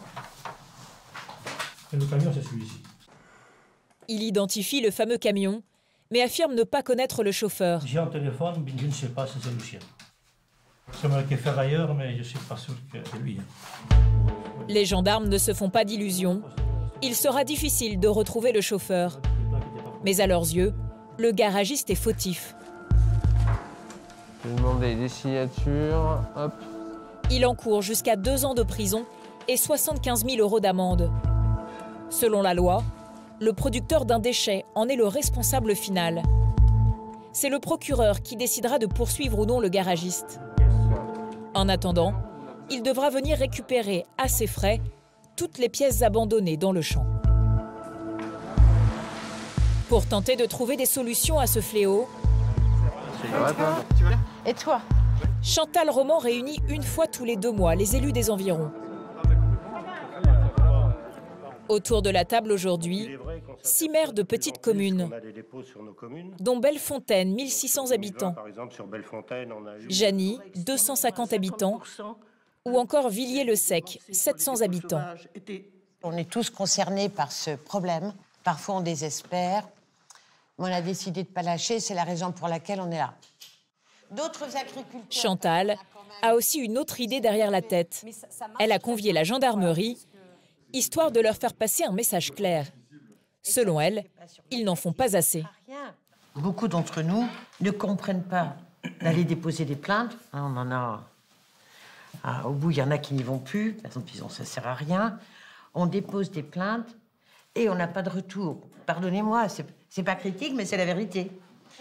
Et le camion, c'est celui-ci. Il identifie le fameux camion, mais affirme ne pas connaître le chauffeur. J'ai un téléphone, mais je ne sais pas si c'est le sien. C'est marqué ferrailleur, mais je ne suis pas sûr que c'est lui. Les gendarmes ne se font pas d'illusions. Il sera difficile de retrouver le chauffeur. Mais à leurs yeux, le garagiste est fautif. Je vais demander des signatures. Hop. Il encourt jusqu'à 2 ans de prison et 75 000 € d'amende. Selon la loi, le producteur d'un déchet en est le responsable final. C'est le procureur qui décidera de poursuivre ou non le garagiste. En attendant, il devra venir récupérer à ses frais toutes les pièces abandonnées dans le champ. Pour tenter de trouver des solutions à ce fléau, Et toi? Chantal Roman réunit une fois tous les 2 mois les élus des environs. Autour de la table aujourd'hui, 6 maires de petites communes, dont Bellefontaine, 1600 habitants, Jany, 250 habitants, ou encore Villiers-le-Sec, 700 habitants. On est tous concernés par ce problème. Parfois, on désespère. Mais on a décidé de ne pas lâcher. C'est la raison pour laquelle on est là. D'autres agriculteurs... Chantal a aussi une autre idée derrière la tête. Elle a convié la gendarmerie, histoire de leur faire passer un message clair. Selon elle, ils n'en font pas assez. Beaucoup d'entre nous ne comprennent pas d'aller déposer des plaintes. On en a... au bout, il y en a qui n'y vont plus. Par exemple, ils ont, ça ne sert à rien. On dépose des plaintes et on n'a pas de retour. Pardonnez-moi, c'est pas critique, mais c'est la vérité.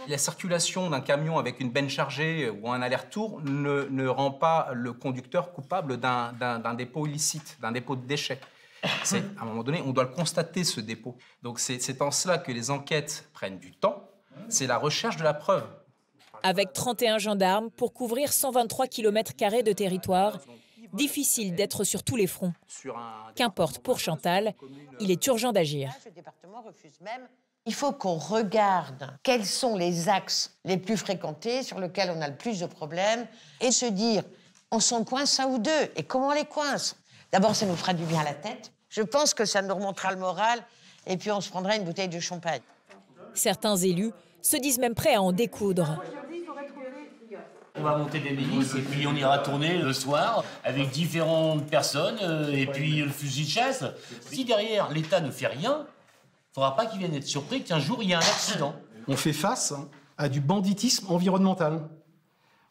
La circulation d'un camion avec une benne chargée ou un aller-retour ne rend pas le conducteur coupable d'un dépôt illicite, d'un dépôt de déchets. À un moment donné, on doit le constater, ce dépôt. Donc c'est en cela que les enquêtes prennent du temps. C'est la recherche de la preuve. Avec 31 gendarmes pour couvrir 123 km² de territoire, difficile d'être sur tous les fronts. Qu'importe pour Chantal, il est urgent d'agir. Il faut qu'on regarde quels sont les axes les plus fréquentés, sur lesquels on a le plus de problèmes, et se dire, on s'en coince un ou deux, et comment on les coince? D'abord, ça nous fera du bien à la tête. Je pense que ça nous remontera le moral, et puis on se prendra une bouteille de champagne. Certains élus se disent même prêts à en découdre. On va monter des milices et puis on ira tourner le soir avec différentes personnes et puis le fusil de chasse. Si derrière l'État ne fait rien, il ne faudra pas qu'ils viennent être surpris qu'un jour il y a un accident. On fait face à du banditisme environnemental.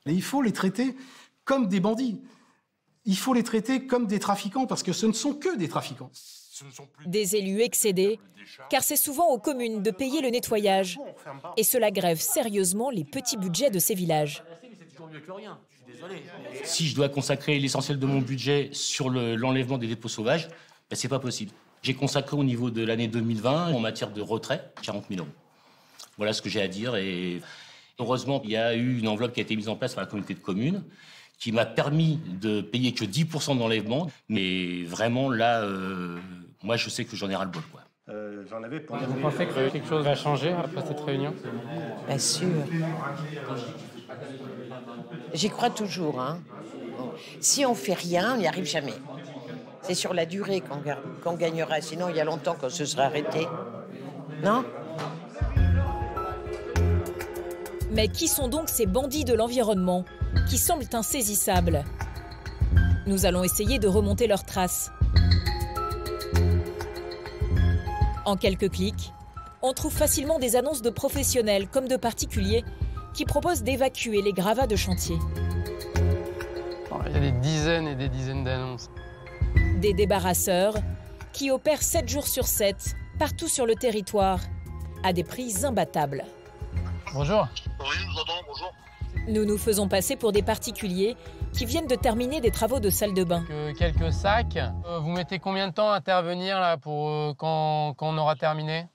Et il faut les traiter comme des bandits. Il faut les traiter comme des trafiquants, parce que ce ne sont que des trafiquants. Des élus excédés, car c'est souvent aux communes de payer le nettoyage. Et cela grève sérieusement les petits budgets de ces villages. Si je dois consacrer l'essentiel de mon budget sur l'enlèvement des dépôts sauvages, ben c'est pas possible. J'ai consacré au niveau de l'année 2020, en matière de retrait, 40 000 €. Voilà ce que j'ai à dire. Et heureusement, il y a eu une enveloppe qui a été mise en place par la communauté de communes, qui m'a permis de payer que 10% d'enlèvement. Mais vraiment, là, moi, je sais que j'en ai ras-le-bol, quoi. J'en avais pour... Vous pensez que quelque chose va changer après cette réunion? Bien sûr. J'y crois toujours. Hein. Si on fait rien, on n'y arrive jamais. C'est sur la durée qu'on gagnera. Sinon, il y a longtemps qu'on se serait arrêté. Non? Mais qui sont donc ces bandits de l'environnement qui semblent insaisissables? Nous allons essayer de remonter leurs traces. En quelques clics, on trouve facilement des annonces de professionnels comme de particuliers qui proposent d'évacuer les gravats de chantier. Il y a des dizaines et des dizaines d'annonces. Des débarrasseurs qui opèrent 7 jours sur 7, partout sur le territoire, à des prix imbattables. Bonjour. Oui, je vous entends, bonjour. Nous nous faisons passer pour des particuliers qui viennent de terminer des travaux de salle de bain. Quelques sacs. Vous mettez combien de temps à intervenir là, pour quand on aura terminé?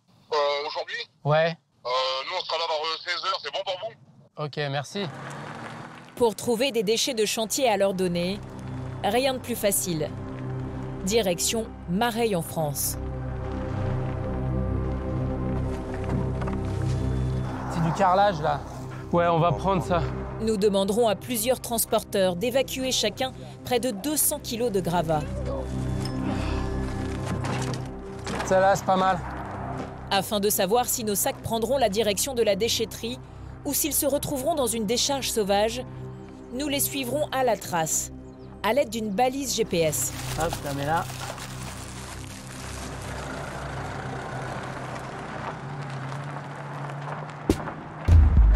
Aujourd'hui? Ouais. Nous, on sera là vers 16h, c'est bon pour vous? Ok, merci. Pour trouver des déchets de chantier à leur donner, rien de plus facile. Direction Mareil en France. C'est du carrelage là. Ouais, on va prendre ça. Nous demanderons à plusieurs transporteurs d'évacuer chacun près de 200 kilos de gravats. Ça là, c'est pas mal. Afin de savoir si nos sacs prendront la direction de la déchetterie ou s'ils se retrouveront dans une décharge sauvage, nous les suivrons à la trace, à l'aide d'une balise GPS. Hop, je la mets là.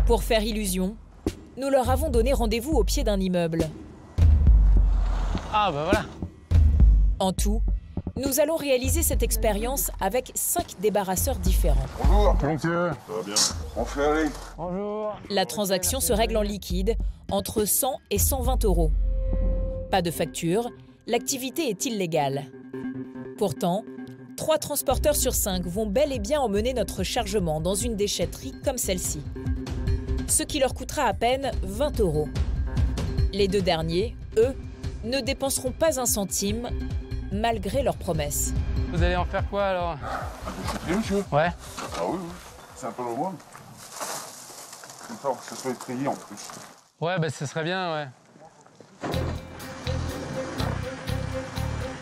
Pour faire illusion, nous leur avons donné rendez-vous au pied d'un immeuble. Ah bah voilà. En tout, nous allons réaliser cette expérience avec 5 débarrasseurs différents. Bonjour, monsieur. Ça va bien? On fait aller. Bonjour. La transaction se règle en liquide, entre 100 et 120 €. Pas de facture, l'activité est illégale. Pourtant, 3 transporteurs sur 5 vont bel et bien emmener notre chargement dans une déchetterie comme celle-ci. Ce qui leur coûtera à peine 20 €. Les 2 derniers, eux, ne dépenseront pas un centime, malgré leurs promesses. Vous allez en faire quoi alors? Oui, monsieur. Ouais. Ah oui, oui. C'est un peu loin. Comme ça, que ça soit effrayé en plus. Ouais, bah ce serait bien, ouais.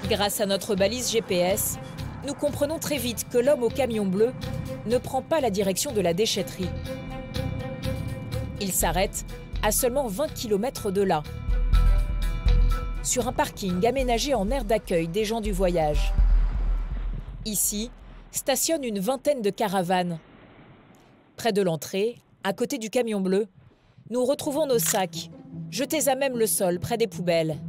Grâce à notre balise GPS, nous comprenons très vite que l'homme au camion bleu ne prend pas la direction de la déchetterie. Il s'arrête à seulement 20 km de là, sur un parking aménagé en aire d'accueil des gens du voyage. Ici, stationnent une vingtaine de caravanes. Près de l'entrée, à côté du camion bleu, nous retrouvons nos sacs, jetés à même le sol près des poubelles.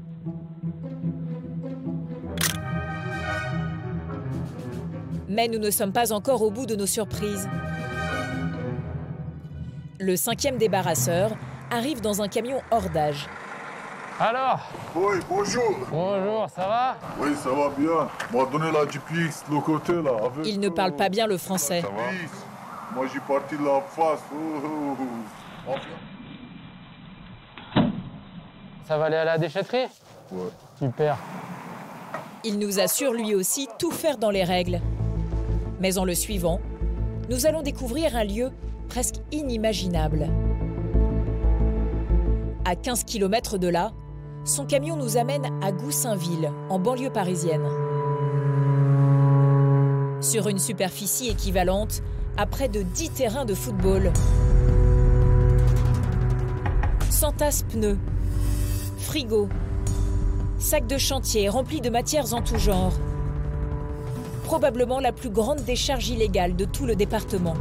Mais nous ne sommes pas encore au bout de nos surprises. Le 5e débarrasseur arrive dans un camion hors d'âge. Alors? Oui, bonjour. Bonjour, ça va? Oui, ça va bien. On m'a donné la GPS de l'autre côté là. Avec, Il ne parle pas bien le français. Moi, j'ai parti de la face. Ça va aller à la déchetterie? Ouais. Super. Il nous assure lui aussi tout faire dans les règles. Mais en le suivant, nous allons découvrir un lieu presque inimaginable. À 15 km de là, son camion nous amène à Goussainville, en banlieue parisienne. Sur une superficie équivalente à près de 10 terrains de football. S'entassent pneus, frigos, sacs de chantier remplis de matières en tout genre. Probablement la plus grande décharge illégale de tout le département.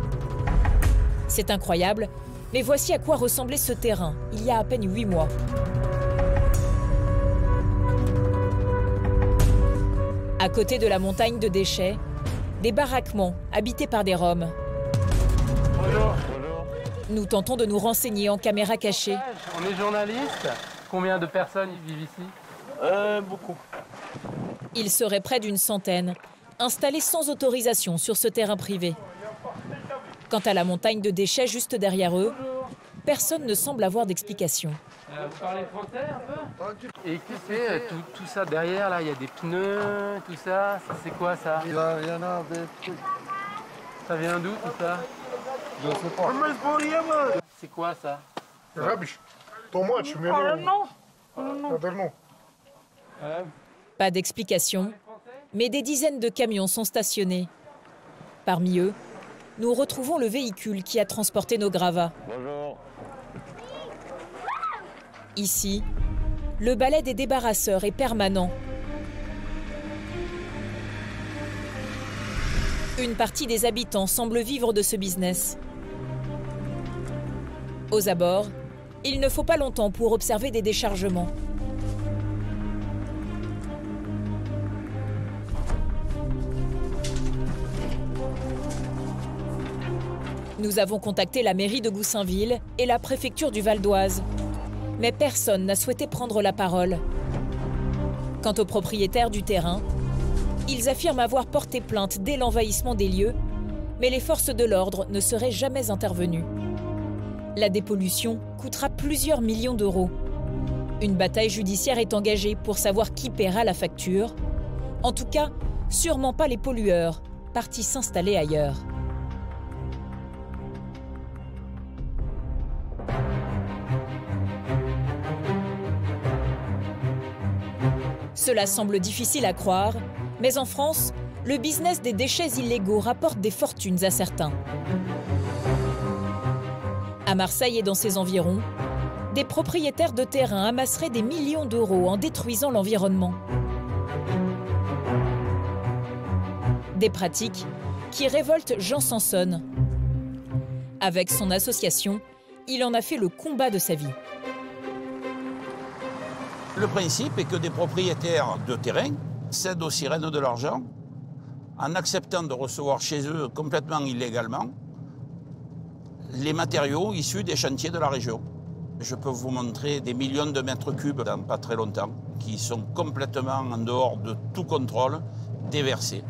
C'est incroyable, Mais voici à quoi ressemblait ce terrain il y a à peine 8 mois. À côté de la montagne de déchets, des baraquements habités par des Roms. Bonjour. Nous tentons de nous renseigner en caméra cachée. On est journaliste. Combien de personnes vivent ici? Beaucoup. Il serait près d'une centaine, installés sans autorisation sur ce terrain privé. Quant à la montagne de déchets juste derrière eux, personne ne semble avoir d'explication. Vous parlez français un peu? Et qu'est-ce que c'est tout ça derrière là? Il y a des pneus, tout ça. C'est quoi ça? Il y en a des trucs. Ça vient d'où tout ça? Je sais pas. C'est quoi ça? Rubbish. Too much, Pas d'explication, mais des dizaines de camions sont stationnés. Parmi eux, nous retrouvons le véhicule qui a transporté nos gravats. Bonjour. Ici, le balai des débarrasseurs est permanent. Une partie des habitants semble vivre de ce business. Aux abords, il ne faut pas longtemps pour observer des déchargements. Nous avons contacté la mairie de Goussainville et la préfecture du Val d'Oise. Mais personne n'a souhaité prendre la parole. Quant aux propriétaires du terrain, ils affirment avoir porté plainte dès l'envahissement des lieux, mais les forces de l'ordre ne seraient jamais intervenues. La dépollution coûtera plusieurs millions d'euros. Une bataille judiciaire est engagée pour savoir qui paiera la facture. En tout cas, sûrement pas les pollueurs, partis s'installer ailleurs. Cela semble difficile à croire, mais en France, le business des déchets illégaux rapporte des fortunes à certains. À Marseille et dans ses environs, des propriétaires de terrains amasseraient des millions d'euros en détruisant l'environnement. Des pratiques qui révoltent Jean Sanson. Avec son association, il en a fait le combat de sa vie. Le principe est que des propriétaires de terrain cèdent aux sirènes de l'argent en acceptant de recevoir chez eux complètement illégalement les matériaux issus des chantiers de la région. Je peux vous montrer des millions de mètres cubes dans pas très longtemps qui sont complètement en dehors de tout contrôle, déversés.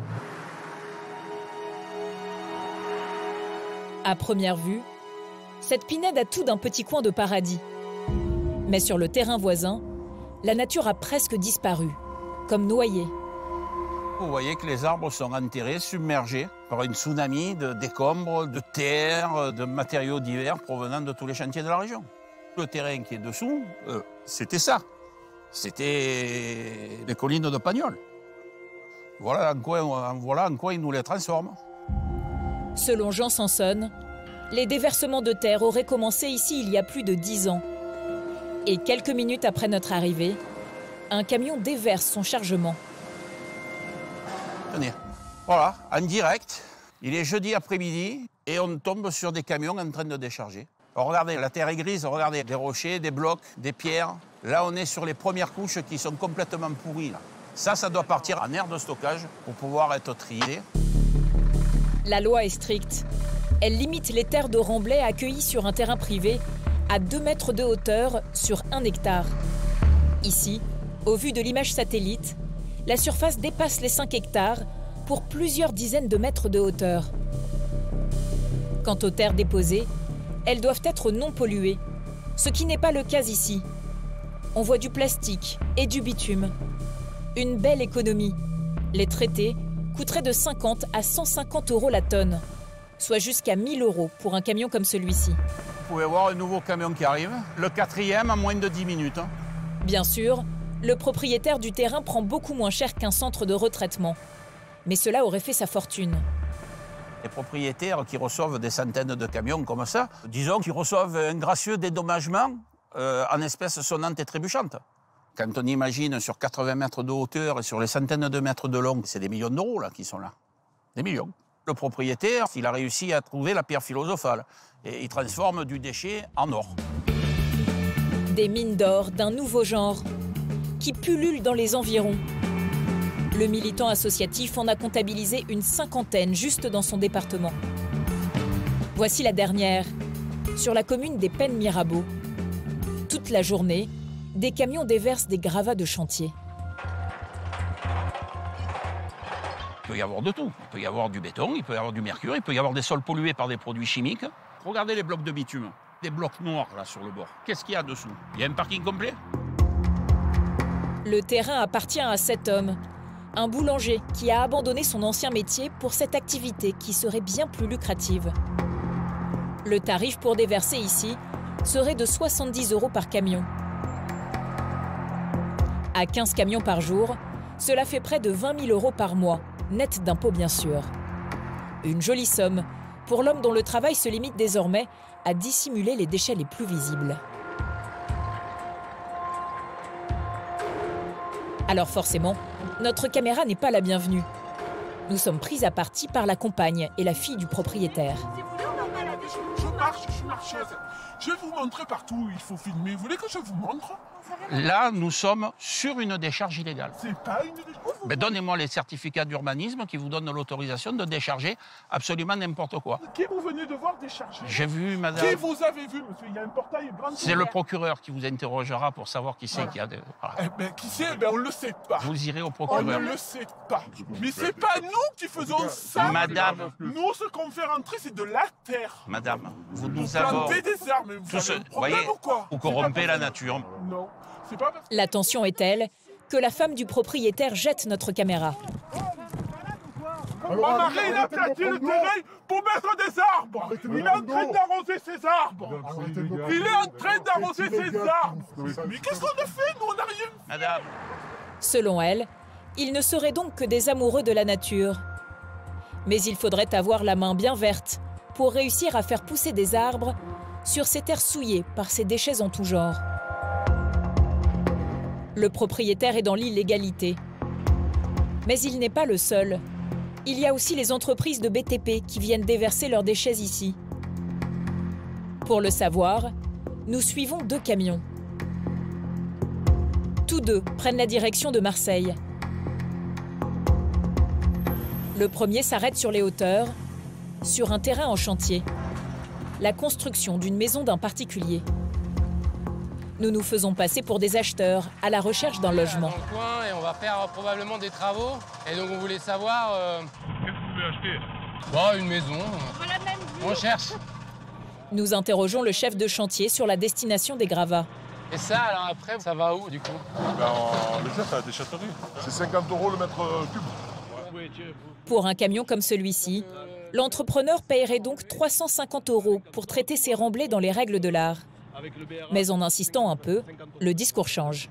À première vue, cette pinède a tout d'un petit coin de paradis. Mais sur le terrain voisin, la nature a presque disparu, comme noyée. Vous voyez que les arbres sont enterrés, submergés par une tsunami de décombres, de terre, de matériaux divers provenant de tous les chantiers de la région. Le terrain qui est dessous, c'était ça. C'était les collines de Pagnol. Voilà en quoi ils nous les transforment. Selon Jean Sanson, les déversements de terre auraient commencé ici il y a plus de 10 ans. Et quelques minutes après notre arrivée, un camion déverse son chargement. Tenez, voilà, en direct, il est jeudi après-midi et on tombe sur des camions en train de décharger. Alors regardez, la terre est grise, regardez, des rochers, des blocs, des pierres. Là, on est sur les premières couches qui sont complètement pourries. Là. Ça doit partir en aire de stockage pour pouvoir être trié. La loi est stricte. Elle limite les terres de remblai accueillies sur un terrain privé à 2 mètres de hauteur sur 1 hectare. Ici, au vu de l'image satellite, la surface dépasse les 5 hectares pour plusieurs dizaines de mètres de hauteur. Quant aux terres déposées, elles doivent être non polluées, ce qui n'est pas le cas ici. On voit du plastique et du bitume. Une belle économie. Les traités coûteraient de 50 à 150 euros la tonne, soit jusqu'à 1000 euros pour un camion comme celui-ci. Vous pouvez voir un nouveau camion qui arrive, le 4e en moins de 10 minutes. Bien sûr, le propriétaire du terrain prend beaucoup moins cher qu'un centre de retraitement. Mais cela aurait fait sa fortune. Les propriétaires qui reçoivent des centaines de camions comme ça, disons qu'ils reçoivent un gracieux dédommagement en espèces sonnantes et trébuchantes. Quand on imagine sur 80 mètres de hauteur et sur les centaines de mètres de long, c'est des millions d'euros là, qui sont là. Des millions. Le propriétaire, il a réussi à trouver la pierre philosophale. Et il transforme du déchet en or. Des mines d'or d'un nouveau genre qui pullulent dans les environs. Le militant associatif en a comptabilisé une 50aine juste dans son département. Voici la dernière, sur la commune des Pennes-Mirabeau. Toute la journée, des camions déversent des gravats de chantier. Il peut y avoir de tout. Il peut y avoir du béton, il peut y avoir du mercure, il peut y avoir des sols pollués par des produits chimiques. Regardez les blocs de bitume, des blocs noirs là sur le bord. Qu'est-ce qu'il y a dessous? Il y a un parking complet? Le terrain appartient à cet homme, un boulanger qui a abandonné son ancien métier pour cette activité qui serait bien plus lucrative. Le tarif pour déverser ici serait de 70 € par camion. À 15 camions par jour, cela fait près de 20 000 € par mois, net d'impôts bien sûr. Une jolie somme pour l'homme dont le travail se limite désormais à dissimuler les déchets les plus visibles. Alors forcément, notre caméra n'est pas la bienvenue. Nous sommes pris à partie par la compagne et la fille du propriétaire. Je suis marcheuse. Je vais vous montrer partout où il faut filmer. Vous voulez que je vous montre? Là, nous sommes sur une décharge illégale. C'est pas une décharge. Mais donnez-moi les certificats d'urbanisme qui vous donnent l'autorisation de décharger absolument n'importe quoi. Qui vous venez de voir décharger? J'ai vu, madame. Qui vous avez vu, monsieur? Il y a un portail grand. C'est le procureur qui vous interrogera pour savoir qui c'est qui a... Voilà. Eh ben, qui c'est? Ben, on ne le sait pas. Vous irez au On procureur. ne le sait pas. Mais c'est pas nous qui faisons ça. Madame. Nous, ce qu'on fait rentrer, c'est de la terre. Madame, vous nous plantez des arbres, mais vous Tout avez un problème voyez, ou quoi? vous corrompez la nature. Non, c'est pas parce que... La tension est telle que la femme du propriétaire jette notre caméra. Mon mari, il a planté le terrain pour mettre des arbres. Il est en train d'arroser ses arbres. Il est en train d'arroser ses arbres. Mais qu'est-ce qu'on a fait? Nous, on n'a rien fait. Madame. Selon elle, ils ne seraient donc que des amoureux de la nature. Mais il faudrait avoir la main bien verte pour réussir à faire pousser des arbres sur ces terres souillées par ces déchets en tout genre. Le propriétaire est dans l'illégalité. Mais il n'est pas le seul. Il y a aussi les entreprises de BTP qui viennent déverser leurs déchets ici. Pour le savoir, nous suivons 2 camions. Tous 2 prennent la direction de Marseille. Le premier s'arrête sur les hauteurs, sur un terrain en chantier. La construction d'une maison d'un particulier. Nous nous faisons passer pour des acheteurs à la recherche d'un logement. Dans le coin et on va faire probablement des travaux. Et donc on voulait savoir... Qu'est-ce que vous voulez acheter? Bon, une maison. On cherche. Nous interrogeons le chef de chantier sur la destination des gravats. Et ça, alors après, ça va où du coup? On le jette à la déchetterie. C'est 50 € le mètre cube. Pour un camion comme celui-ci, l'entrepreneur paierait donc 350 € pour traiter ses remblais dans les règles de l'art. Mais en insistant un peu, le discours change.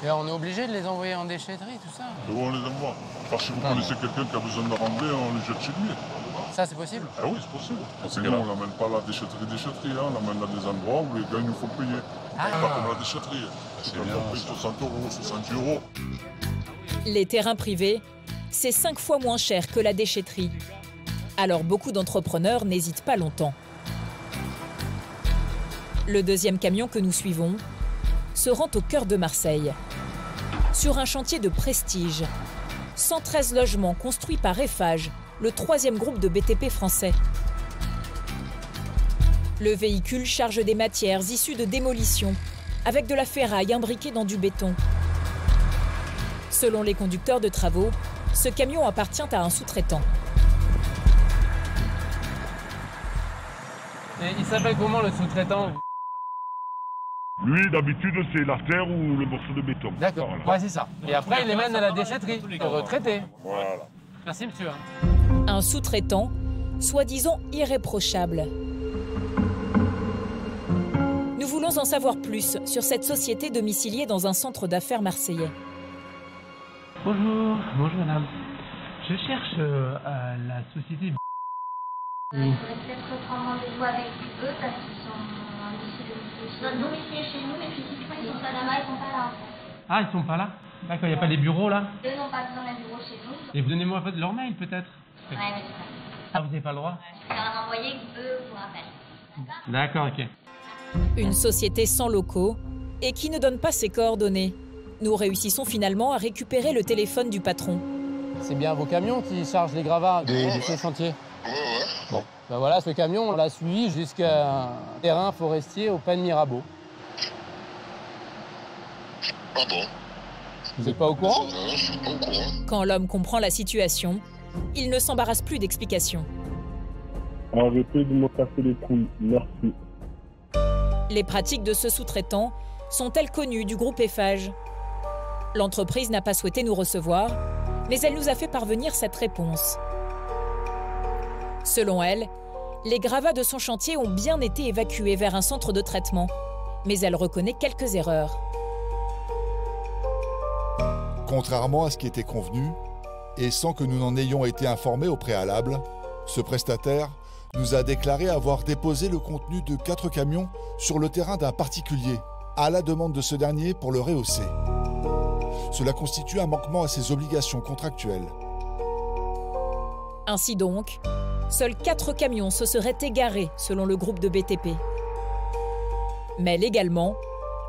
Et on est obligé de les envoyer en déchetterie, tout ça? On les envoie. Parce que si vous connaissez quelqu'un qui a besoin de rembler, on le jette chez lui. Ça, c'est possible? Ah oui, c'est possible. Parce que nous, on l'amène pas à la déchetterie, hein. On l'amène à des endroits où les gars, il nous faut payer. Pas comme la déchetterie. C'est bien. On paye 60 €, 70 €. Les terrains privés, c'est 5 fois moins cher que la déchetterie. Alors beaucoup d'entrepreneurs n'hésitent pas longtemps. Le deuxième camion que nous suivons se rend au cœur de Marseille, sur un chantier de prestige. 113 logements construits par Eiffage, le 3e groupe de BTP français. Le véhicule charge des matières issues de démolition, avec de la ferraille imbriquée dans du béton. Selon les conducteurs de travaux, ce camion appartient à un sous-traitant. Et il s'appelle comment le sous-traitant? Lui, d'habitude, c'est la terre ou le morceau de béton. D'accord, ouais, c'est ça. Et après, il les mène à la déchetterie pour retraiter. Voilà. Merci, monsieur. Un sous-traitant, soi-disant irréprochable. Nous voulons en savoir plus sur cette société domiciliée dans un centre d'affaires marseillais. Bonjour, bonjour madame. Je cherche la société... Il faudrait peut-être prendre rendez-vous avec eux parce qu'ils sont domiciliés chez nous, mais physiquement ils sont pas là-bas, ils sont pas là en fait. Ah, ils sont pas là? D'accord, il n'y a pas des bureaux là? Eux n'ont pas besoin d'un bureau chez nous. Et vous donnez-moi leur mail peut-être? Ouais, mais c'est ça. Ah, vous n'avez pas le droit? C'est un envoyé qui peut vous rappeler. D'accord, ok. Une société sans locaux et qui ne donne pas ses coordonnées. Nous réussissons finalement à récupérer le téléphone du patron. C'est bien vos camions qui chargent les gravats de ce chantier? Bon, ben voilà, ce camion, on l'a suivi jusqu'à un terrain forestier au Pen Mirabeau. Ah bon? Vous n'êtes pas au courant? Non, je suis pas au courant. Quand l'homme comprend la situation, il ne s'embarrasse plus d'explications. Arrêtez de me casser les couilles, merci. Les pratiques de ce sous-traitant sont-elles connues du groupe Eiffage? L'entreprise n'a pas souhaité nous recevoir, mais elle nous a fait parvenir cette réponse. Selon elle, les gravats de son chantier ont bien été évacués vers un centre de traitement, mais elle reconnaît quelques erreurs. Contrairement à ce qui était convenu, et sans que nous n'en ayons été informés au préalable, ce prestataire nous a déclaré avoir déposé le contenu de 4 camions sur le terrain d'un particulier, à la demande de ce dernier pour le rehausser. Cela constitue un manquement à ses obligations contractuelles. Ainsi donc, seuls 4 camions se seraient égarés selon le groupe de BTP. Mais légalement,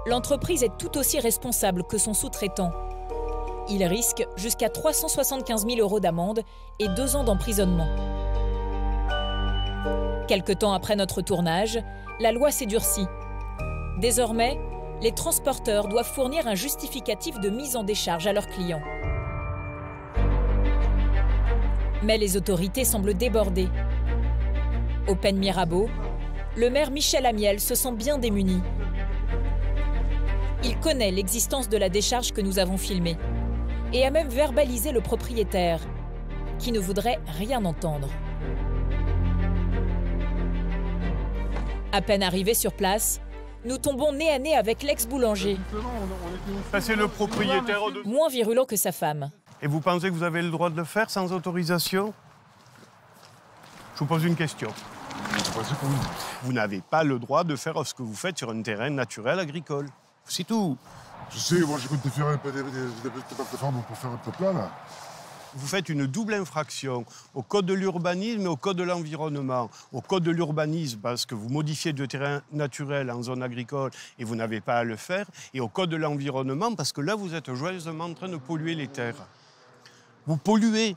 l'entreprise est tout aussi responsable que son sous-traitant. Il risque jusqu'à 375 000 € d'amende et 2 ans d'emprisonnement. Quelque temps après notre tournage, la loi s'est durcie. Désormais, les transporteurs doivent fournir un justificatif de mise en décharge à leurs clients. Mais les autorités semblent débordées. Au Pen Mirabeau, le maire Michel Amiel se sent bien démuni. Il connaît l'existence de la décharge que nous avons filmée et a même verbalisé le propriétaire, qui ne voudrait rien entendre. À peine arrivés sur place, nous tombons nez à nez avec l'ex-boulanger. C'est le propriétaire de... Moins virulent que sa femme. Et vous pensez que vous avez le droit de le faire sans autorisation? Je vous pose une question. Vous n'avez pas le droit de faire ce que vous faites sur un terrain naturel agricole. C'est tout. Je sais, moi je compte faire un peu pour faire un peu plat là. Vous faites une double infraction au code de l'urbanisme et au code de l'environnement. Au code de l'urbanisme, parce que vous modifiez de terrain naturel en zone agricole et vous n'avez pas à le faire. Et au code de l'environnement, parce que là, vous êtes joyeusement en train de polluer les terres. Vous polluez.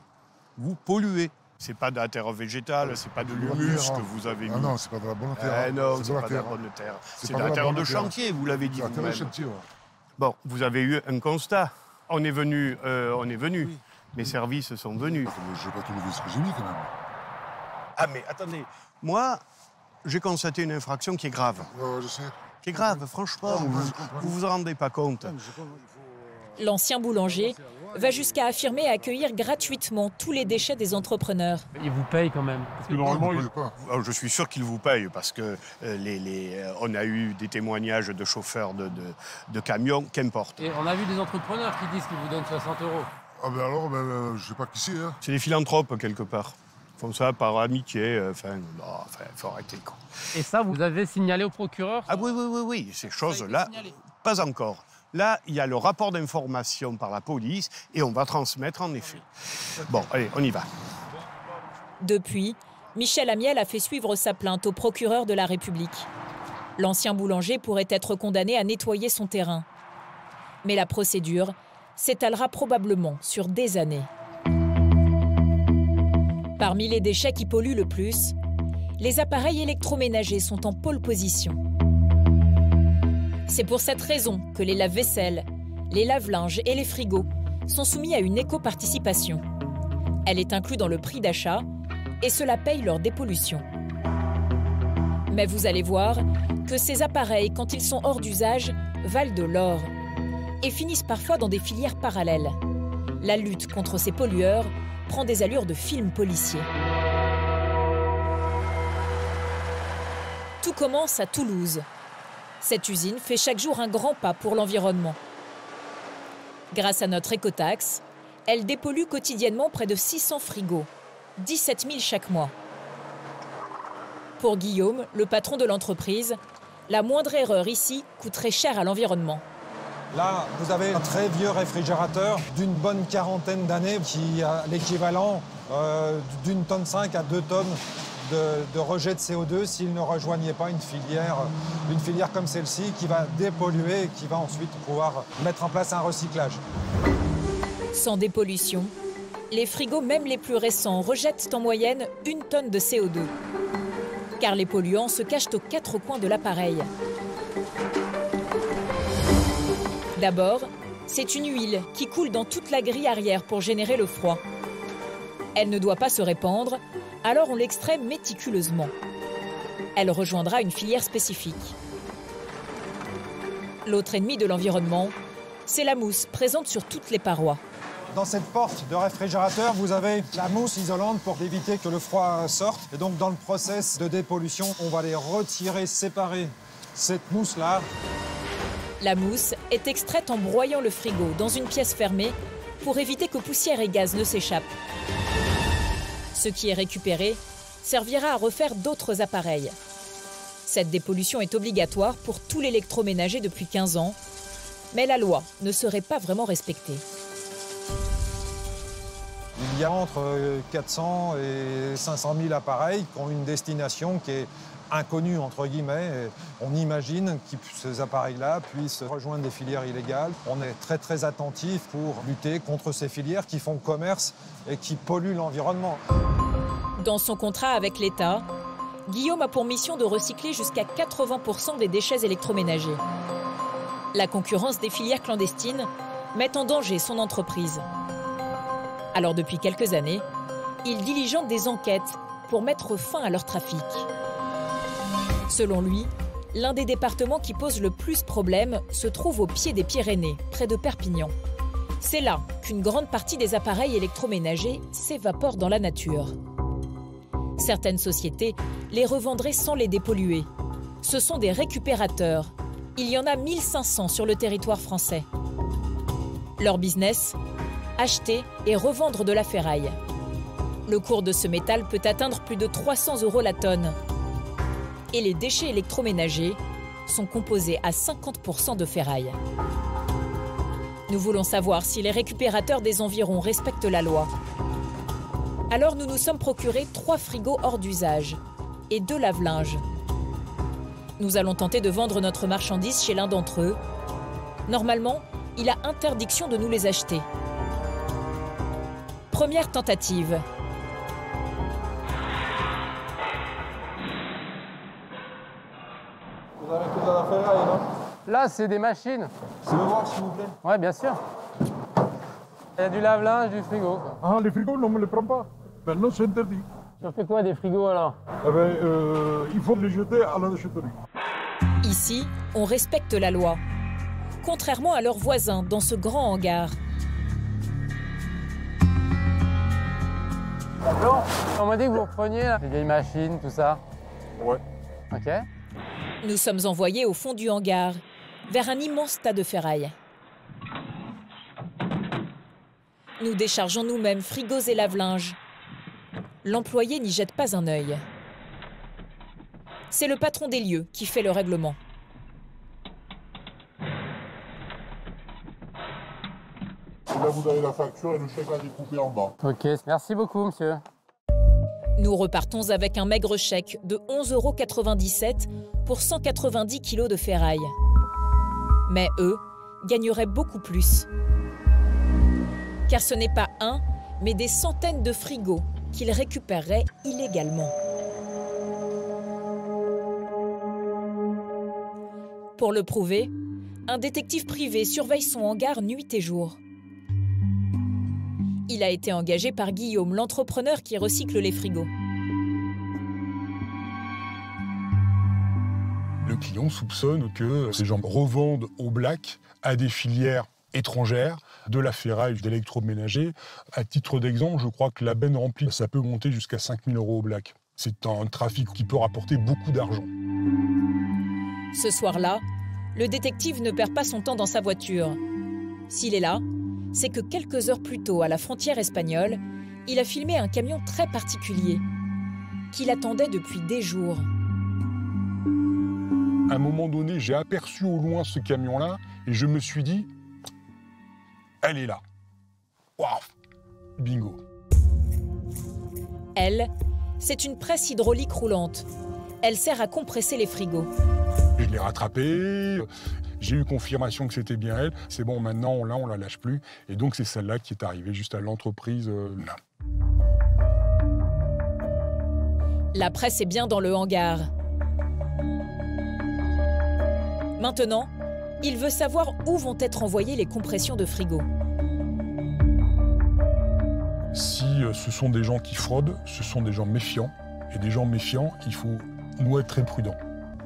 Vous polluez. C'est pas de la terre végétale, c'est pas de l'humus que vous avez mis. Non, c'est pas de la bonne terre. Non, c'est pas de la bonne terre. C'est de la terre de chantier, vous l'avez dit vous-même. Bon, vous avez eu un constat. On est venu. Oui. Mes services sont venus. Mais je vais pas tout lever ce que j'ai mis quand même. Ah mais attendez, moi, j'ai constaté une infraction qui est grave. Je sais. Qui est grave, franchement, vous vous en rendez pas compte. L'ancien boulanger va jusqu'à affirmer accueillir gratuitement tous les déchets des entrepreneurs. Ils vous payent quand même. Parce que normalement, je suis sûr qu'ils vous payent parce que on a eu des témoignages de chauffeurs de camions, qu'importe. Et on a vu des entrepreneurs qui disent qu'ils vous donnent 60 €. Ah ben alors, je sais pas qui c'est. Hein. C'est des philanthropes quelque part. Ils font ça par amitié, faut arrêter quoi. Et ça, vous avez signalé au procureur? Ah oui, ces choses-là, pas encore. Là, il y a le rapport d'information par la police et on va transmettre en effet. Bon, allez, on y va. Depuis, Michel Amiel a fait suivre sa plainte au procureur de la République. L'ancien boulanger pourrait être condamné à nettoyer son terrain. Mais la procédure s'étalera probablement sur des années. Parmi les déchets qui polluent le plus, les appareils électroménagers sont en pole position. C'est pour cette raison que les lave-vaisselle, les lave-linges et les frigos sont soumis à une éco-participation. Elle est inclue dans le prix d'achat et cela paye leur dépollution. Mais vous allez voir que ces appareils, quand ils sont hors d'usage, valent de l'or et finissent parfois dans des filières parallèles. La lutte contre ces pollueurs prend des allures de film policier. Tout commence à Toulouse. Cette usine fait chaque jour un grand pas pour l'environnement. Grâce à notre écotaxe, elle dépollue quotidiennement près de 600 frigos, 17 000 chaque mois. Pour Guillaume, le patron de l'entreprise, la moindre erreur ici coûterait cher à l'environnement. Là, vous avez un très vieux réfrigérateur d'une bonne quarantaine d'années qui a l'équivalent d'1,5 tonne à 2 tonnes de rejet de CO2 s'ils ne rejoignaient pas une filière comme celle-ci qui va dépolluer et qui va ensuite pouvoir mettre en place un recyclage. Sans dépollution, les frigos, même les plus récents, rejettent en moyenne 1 tonne de CO2. Car les polluants se cachent aux 4 coins de l'appareil. D'abord, c'est une huile qui coule dans toute la grille arrière pour générer le froid. Elle ne doit pas se répandre, alors on l'extrait méticuleusement. Elle rejoindra une filière spécifique. L'autre ennemi de l'environnement, c'est la mousse présente sur toutes les parois. Dans cette porte de réfrigérateur, vous avez la mousse isolante pour éviter que le froid sorte. Et donc, dans le process de dépollution, on va les retirer, séparer cette mousse-là. La mousse est extraite en broyant le frigo dans une pièce fermée pour éviter que poussière et gaz ne s'échappent. Ce qui est récupéré servira à refaire d'autres appareils. Cette dépollution est obligatoire pour tout l'électroménager depuis 15 ans, mais la loi ne serait pas vraiment respectée. Il y a entre 400 et 500 000 appareils qui ont une destination qui est inconnue, entre guillemets. Et on imagine que ces appareils-là puissent rejoindre des filières illégales. On est très attentif pour lutter contre ces filières qui font commerce et qui polluent l'environnement. Dans son contrat avec l'État, Guillaume a pour mission de recycler jusqu'à 80% des déchets électroménagers. La concurrence des filières clandestines met en danger son entreprise. Alors depuis quelques années, il diligente des enquêtes pour mettre fin à leur trafic. Selon lui, l'un des départements qui pose le plus problème se trouve au pied des Pyrénées, près de Perpignan. C'est là qu'une grande partie des appareils électroménagers s'évapore dans la nature. Certaines sociétés les revendraient sans les dépolluer. Ce sont des récupérateurs. Il y en a 1500 sur le territoire français. Leur business ? Acheter et revendre de la ferraille. Le cours de ce métal peut atteindre plus de 300 € la tonne. Et les déchets électroménagers sont composés à 50% de ferraille. Nous voulons savoir si les récupérateurs des environs respectent la loi. Alors nous nous sommes procurés 3 frigos hors d'usage et 2 lave-linges. Nous allons tenter de vendre notre marchandise chez l'un d'entre eux. Normalement, il a interdiction de nous les acheter. Première tentative. Vous avez que de la ferraille, non? Là, c'est des machines. Je veux voir, s'il vous plaît. Ouais, bien sûr. Il y a du lave-linge, du frigo. Ah, les frigos, non, on ne les prend pas. Maintenant, c'est interdit. Tu en fais quoi des frigos alors? Eh ben, il faut les jeter à la déchetterie. Ici, on respecte la loi. Contrairement à leurs voisins dans ce grand hangar. Bon, on m'a dit que vous repreniez là, les vieilles machines, tout ça. Ouais. Ok. Nous sommes envoyés au fond du hangar, vers un immense tas de ferraille. Nous déchargeons nous-mêmes frigos et lave-linge. L'employé n'y jette pas un œil. C'est le patron des lieux qui fait le règlement. Là, vous avez la facture et le chèque à découper en bas. Ok, merci beaucoup, monsieur. Nous repartons avec un maigre chèque de 11,97 € pour 190 kg de ferraille. Mais eux gagneraient beaucoup plus. Car ce n'est pas un, mais des centaines de frigos qu'ils récupéreraient illégalement. Pour le prouver, un détective privé surveille son hangar nuit et jour. Il a été engagé par Guillaume, l'entrepreneur qui recycle les frigos. Le client soupçonne que ces gens revendent au black à des filières étrangères de la ferraille d'électroménager. À titre d'exemple, je crois que la benne remplie, ça peut monter jusqu'à 5 000 € au black. C'est un trafic qui peut rapporter beaucoup d'argent. Ce soir-là, le détective ne perd pas son temps dans sa voiture. S'il est là, c'est que quelques heures plus tôt, à la frontière espagnole, il a filmé un camion très particulier, qu'il attendait depuis des jours. À un moment donné, j'ai aperçu au loin ce camion-là et je me suis dit, elle est là. Waouh, bingo. Elle, c'est une presse hydraulique roulante. Elle sert à compresser les frigos. Je l'ai rattrapée, j'ai eu confirmation que c'était bien elle. C'est bon, maintenant, là, on la lâche plus. Et donc, c'est celle-là qui est arrivée juste à l'entreprise, là. La presse est bien dans le hangar. Maintenant, il veut savoir où vont être envoyées les compressions de frigo. Si ce sont des gens qui fraudent, ce sont des gens méfiants. Et des gens méfiants, il faut, nous, être très prudents.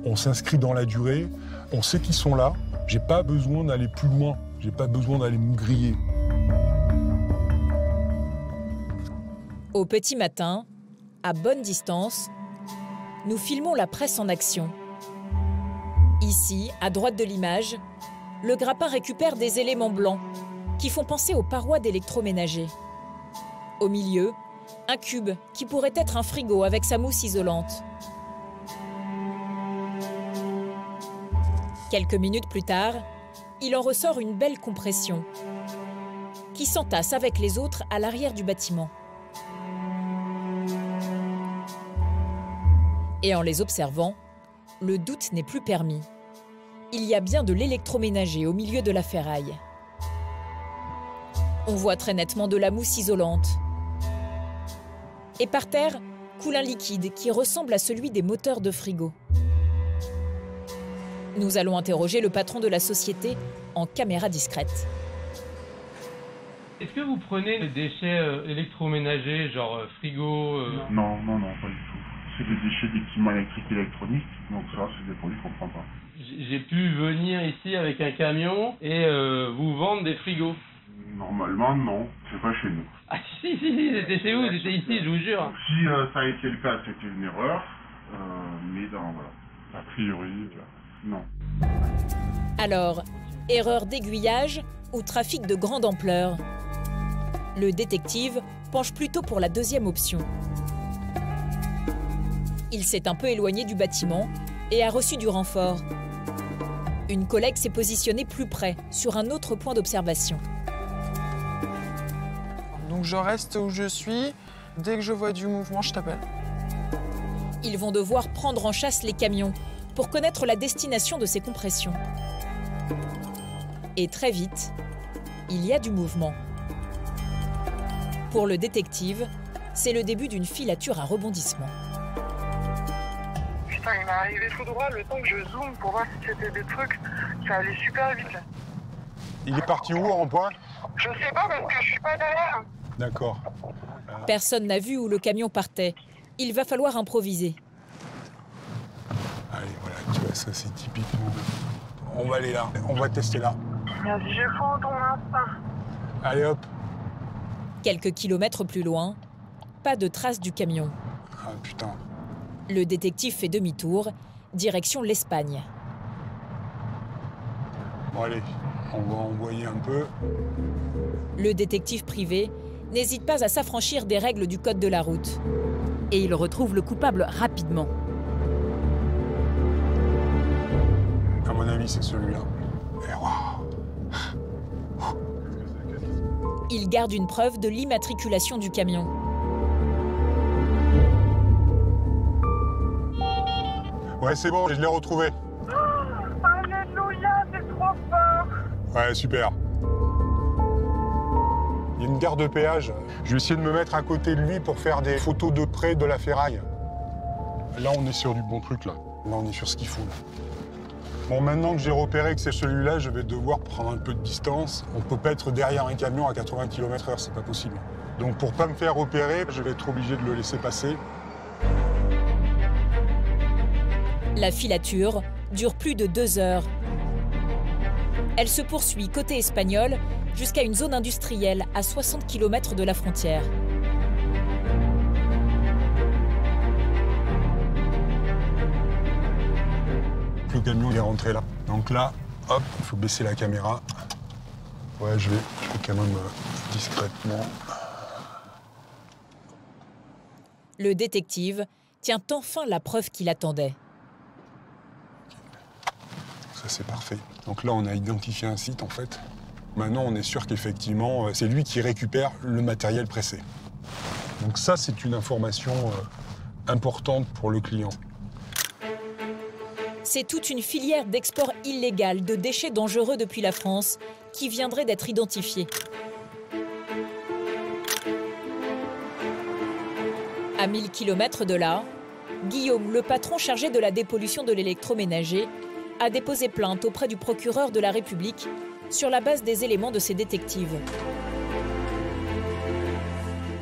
On s'inscrit dans la durée, on sait qu'ils sont là. J'ai pas besoin d'aller plus loin, j'ai pas besoin d'aller me griller. Au petit matin, à bonne distance, nous filmons la presse en action. Ici, à droite de l'image, le grappin récupère des éléments blancs qui font penser aux parois d'électroménager. Au milieu, un cube qui pourrait être un frigo avec sa mousse isolante. Quelques minutes plus tard, il en ressort une belle compression qui s'entasse avec les autres à l'arrière du bâtiment. Et en les observant, le doute n'est plus permis. Il y a bien de l'électroménager au milieu de la ferraille. On voit très nettement de la mousse isolante. Et par terre, coule un liquide qui ressemble à celui des moteurs de frigo. Nous allons interroger le patron de la société en caméra discrète. Est-ce que vous prenez des déchets électroménagers, genre frigo Non, pas du tout. C'est des déchets d'équipements électriques et électroniques, donc ça, c'est des produits qu'on ne prend pas. J'ai pu venir ici avec un camion et vous vendre des frigos. Normalement, non, c'est pas chez nous. Ah si, c'était chez vous, c'était ici, je vous jure. Si ça a été le cas, c'était une erreur, mais voilà. A priori, non. Alors, erreur d'aiguillage ou trafic de grande ampleur? Le détective penche plutôt pour la deuxième option. Il s'est un peu éloigné du bâtiment et a reçu du renfort. Une collègue s'est positionnée plus près, sur un autre point d'observation. Donc je reste où je suis. Dès que je vois du mouvement, je t'appelle. Ils vont devoir prendre en chasse les camions pour connaître la destination de ces compressions. Et très vite, il y a du mouvement. Pour le détective, c'est le début d'une filature à rebondissement. Putain, il m'est arrivé tout droit le temps que je zoome pour voir si c'était des trucs. Ça allait super vite. Il est parti où, en point? Je sais pas parce que je suis pas derrière. D'accord. Personne n'a vu où le camion partait. Il va falloir improviser. Allez, voilà, tu vois, ça c'est typiquement... On va aller là, on va tester là. Vas-y, je prends ton instinct. Allez hop. Quelques kilomètres plus loin, pas de traces du camion. Ah putain. Le détective fait demi-tour, direction l'Espagne. Bon allez, on va envoyer un peu. Le détective privé n'hésite pas à s'affranchir des règles du code de la route. Et il retrouve le coupable rapidement. À mon avis, c'est celui-là. Et waouh. Il garde une preuve de l'immatriculation du camion. Ouais, c'est bon, je l'ai retrouvé. Oh, alléluia, c'est trop fort. Ouais, super. Il y a une gare de péage. Je vais essayer de me mettre à côté de lui pour faire des photos de près de la ferraille. Là, on est sur du bon truc, là. Là, on est sur ce qu'il faut, là. Bon, maintenant que j'ai repéré que c'est celui-là, je vais devoir prendre un peu de distance. On peut pas être derrière un camion à 80 km/h, c'est pas possible. Donc pour pas me faire repérer, je vais être obligé de le laisser passer. La filature dure plus de 2 heures. Elle se poursuit côté espagnol jusqu'à une zone industrielle à 60 km de la frontière. Le camion est rentré là. Donc là, hop, il faut baisser la caméra. Ouais, je vais quand même discrètement. Le détective tient enfin la preuve qu'il attendait. Ça, c'est parfait. Donc là, on a identifié un site, en fait. Maintenant, on est sûr qu'effectivement, c'est lui qui récupère le matériel pressé. Donc ça, c'est une information importante pour le client. C'est toute une filière d'export illégal de déchets dangereux depuis la France qui viendrait d'être identifiée. À 1000 km de là, Guillaume, le patron chargé de la dépollution de l'électroménager, a déposé plainte auprès du procureur de la République sur la base des éléments de ses détectives.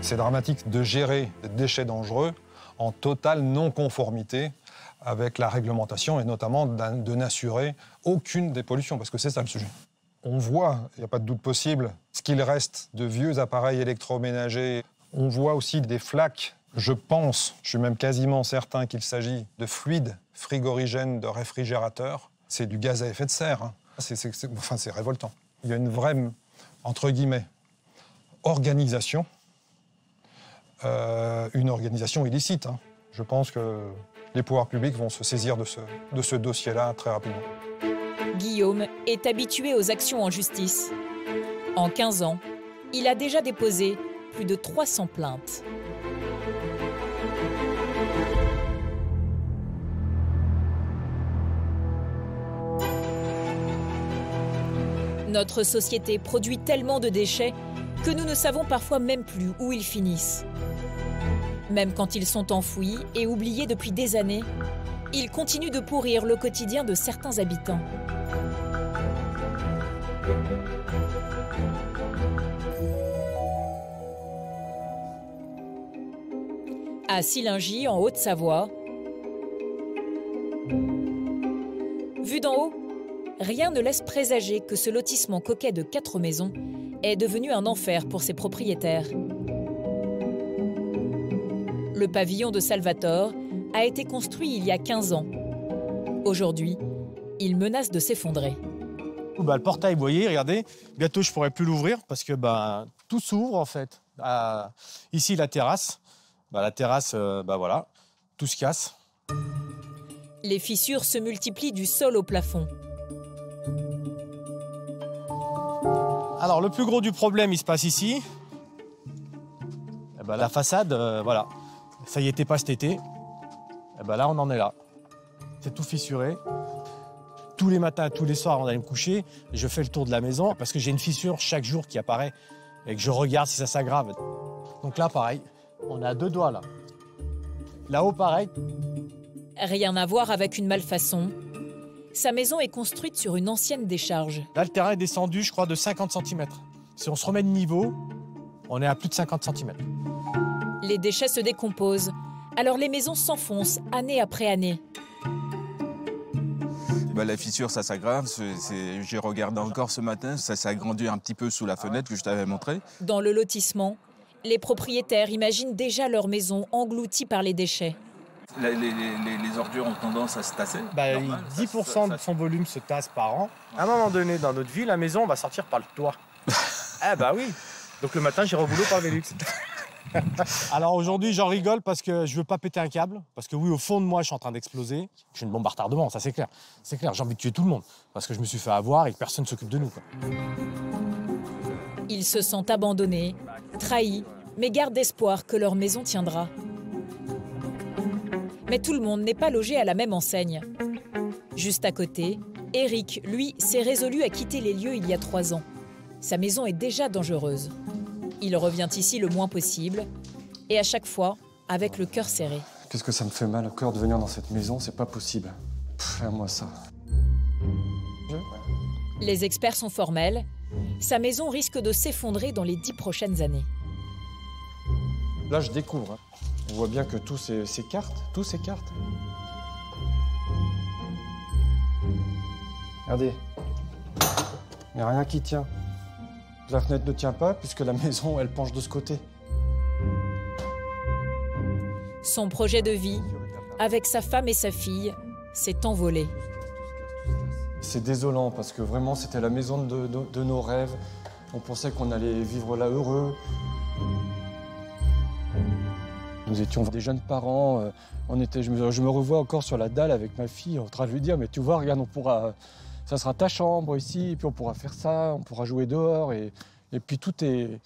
C'est dramatique de gérer des déchets dangereux en totale non-conformité avec la réglementation et notamment de n'assurer aucune dépollution, parce que c'est ça le sujet. On voit, il n'y a pas de doute possible, ce qu'il reste de vieux appareils électroménagers. On voit aussi des flaques. Je suis même quasiment certain qu'il s'agit de fluides frigorigènes de réfrigérateurs. C'est du gaz à effet de serre. Hein. C'est révoltant. Il y a une vraie, entre guillemets, organisation, une organisation illicite. Hein. Je pense que les pouvoirs publics vont se saisir de ce dossier-là très rapidement. Guillaume est habitué aux actions en justice. En 15 ans, il a déjà déposé plus de 300 plaintes. Notre société produit tellement de déchets que nous ne savons parfois même plus où ils finissent. Même quand ils sont enfouis et oubliés depuis des années, ils continuent de pourrir le quotidien de certains habitants. À Sillingy, en Haute-Savoie, vu d'en haut, rien ne laisse présager que ce lotissement coquet de 4 maisons est devenu un enfer pour ses propriétaires. Le pavillon de Salvatore a été construit il y a 15 ans. Aujourd'hui, il menace de s'effondrer. Le portail, vous voyez, regardez, bientôt je ne pourrai plus l'ouvrir parce que tout s'ouvre en fait. Ici, la terrasse. La terrasse, voilà, tout se casse. Les fissures se multiplient du sol au plafond. Alors, le plus gros du problème, il se passe ici. La façade, voilà. Ça y était pas cet été. Là, on en est là. C'est tout fissuré. Tous les matins, tous les soirs, avant d'aller me coucher, je fais le tour de la maison parce que j'ai une fissure chaque jour qui apparaît et que je regarde si ça s'aggrave. Donc là, pareil, on a 2 doigts là. Là-haut, pareil. Rien à voir avec une malfaçon. Sa maison est construite sur une ancienne décharge. Là, le terrain est descendu, je crois, de 50 cm. Si on se remet de niveau, on est à plus de 50 cm. Les déchets se décomposent, alors les maisons s'enfoncent année après année. La fissure, ça s'aggrave. J'ai regardé encore ce matin, ça s'est agrandi un petit peu sous la fenêtre que je t'avais montré. Dans le lotissement, les propriétaires imaginent déjà leur maison engloutie par les déchets. Les ordures ont tendance à se tasser. 10% de son volume se tasse par an. À un moment donné, dans notre vie, la maison va sortir par le toit. Oui. Donc le matin, j'irai au boulot par Velux. Alors aujourd'hui, j'en rigole parce que je veux pas péter un câble. Parce que oui, au fond de moi, je suis en train d'exploser. Je suis une bombe à retardement, ça c'est clair. C'est clair, j'ai envie de tuer tout le monde. Parce que je me suis fait avoir et que personne ne s'occupe de nous. Ils se sentent abandonnés, trahis, mais gardent espoir que leur maison tiendra. Mais tout le monde n'est pas logé à la même enseigne. Juste à côté, Eric, lui, s'est résolu à quitter les lieux il y a 3 ans. Sa maison est déjà dangereuse. Il revient ici le moins possible, et à chaque fois, avec le cœur serré. Qu'est-ce que ça me fait mal au cœur de venir dans cette maison, c'est pas possible. Fais-moi ça. Les experts sont formels. Sa maison risque de s'effondrer dans les 10 prochaines années. Là, je découvre. On voit bien que tout s'écarte, tout s'écarte. Regardez, il n'y a rien qui tient. La fenêtre ne tient pas puisque la maison, elle penche de ce côté. Son projet de vie, avec sa femme et sa fille, s'est envolé. C'est désolant parce que vraiment, c'était la maison de nos rêves. On pensait qu'on allait vivre là heureux. Nous étions des jeunes parents. Je me revois encore sur la dalle avec ma fille en train de lui dire « Mais tu vois, regarde, ça sera ta chambre ici, et puis on pourra faire ça, on pourra jouer dehors. » Et puis tout est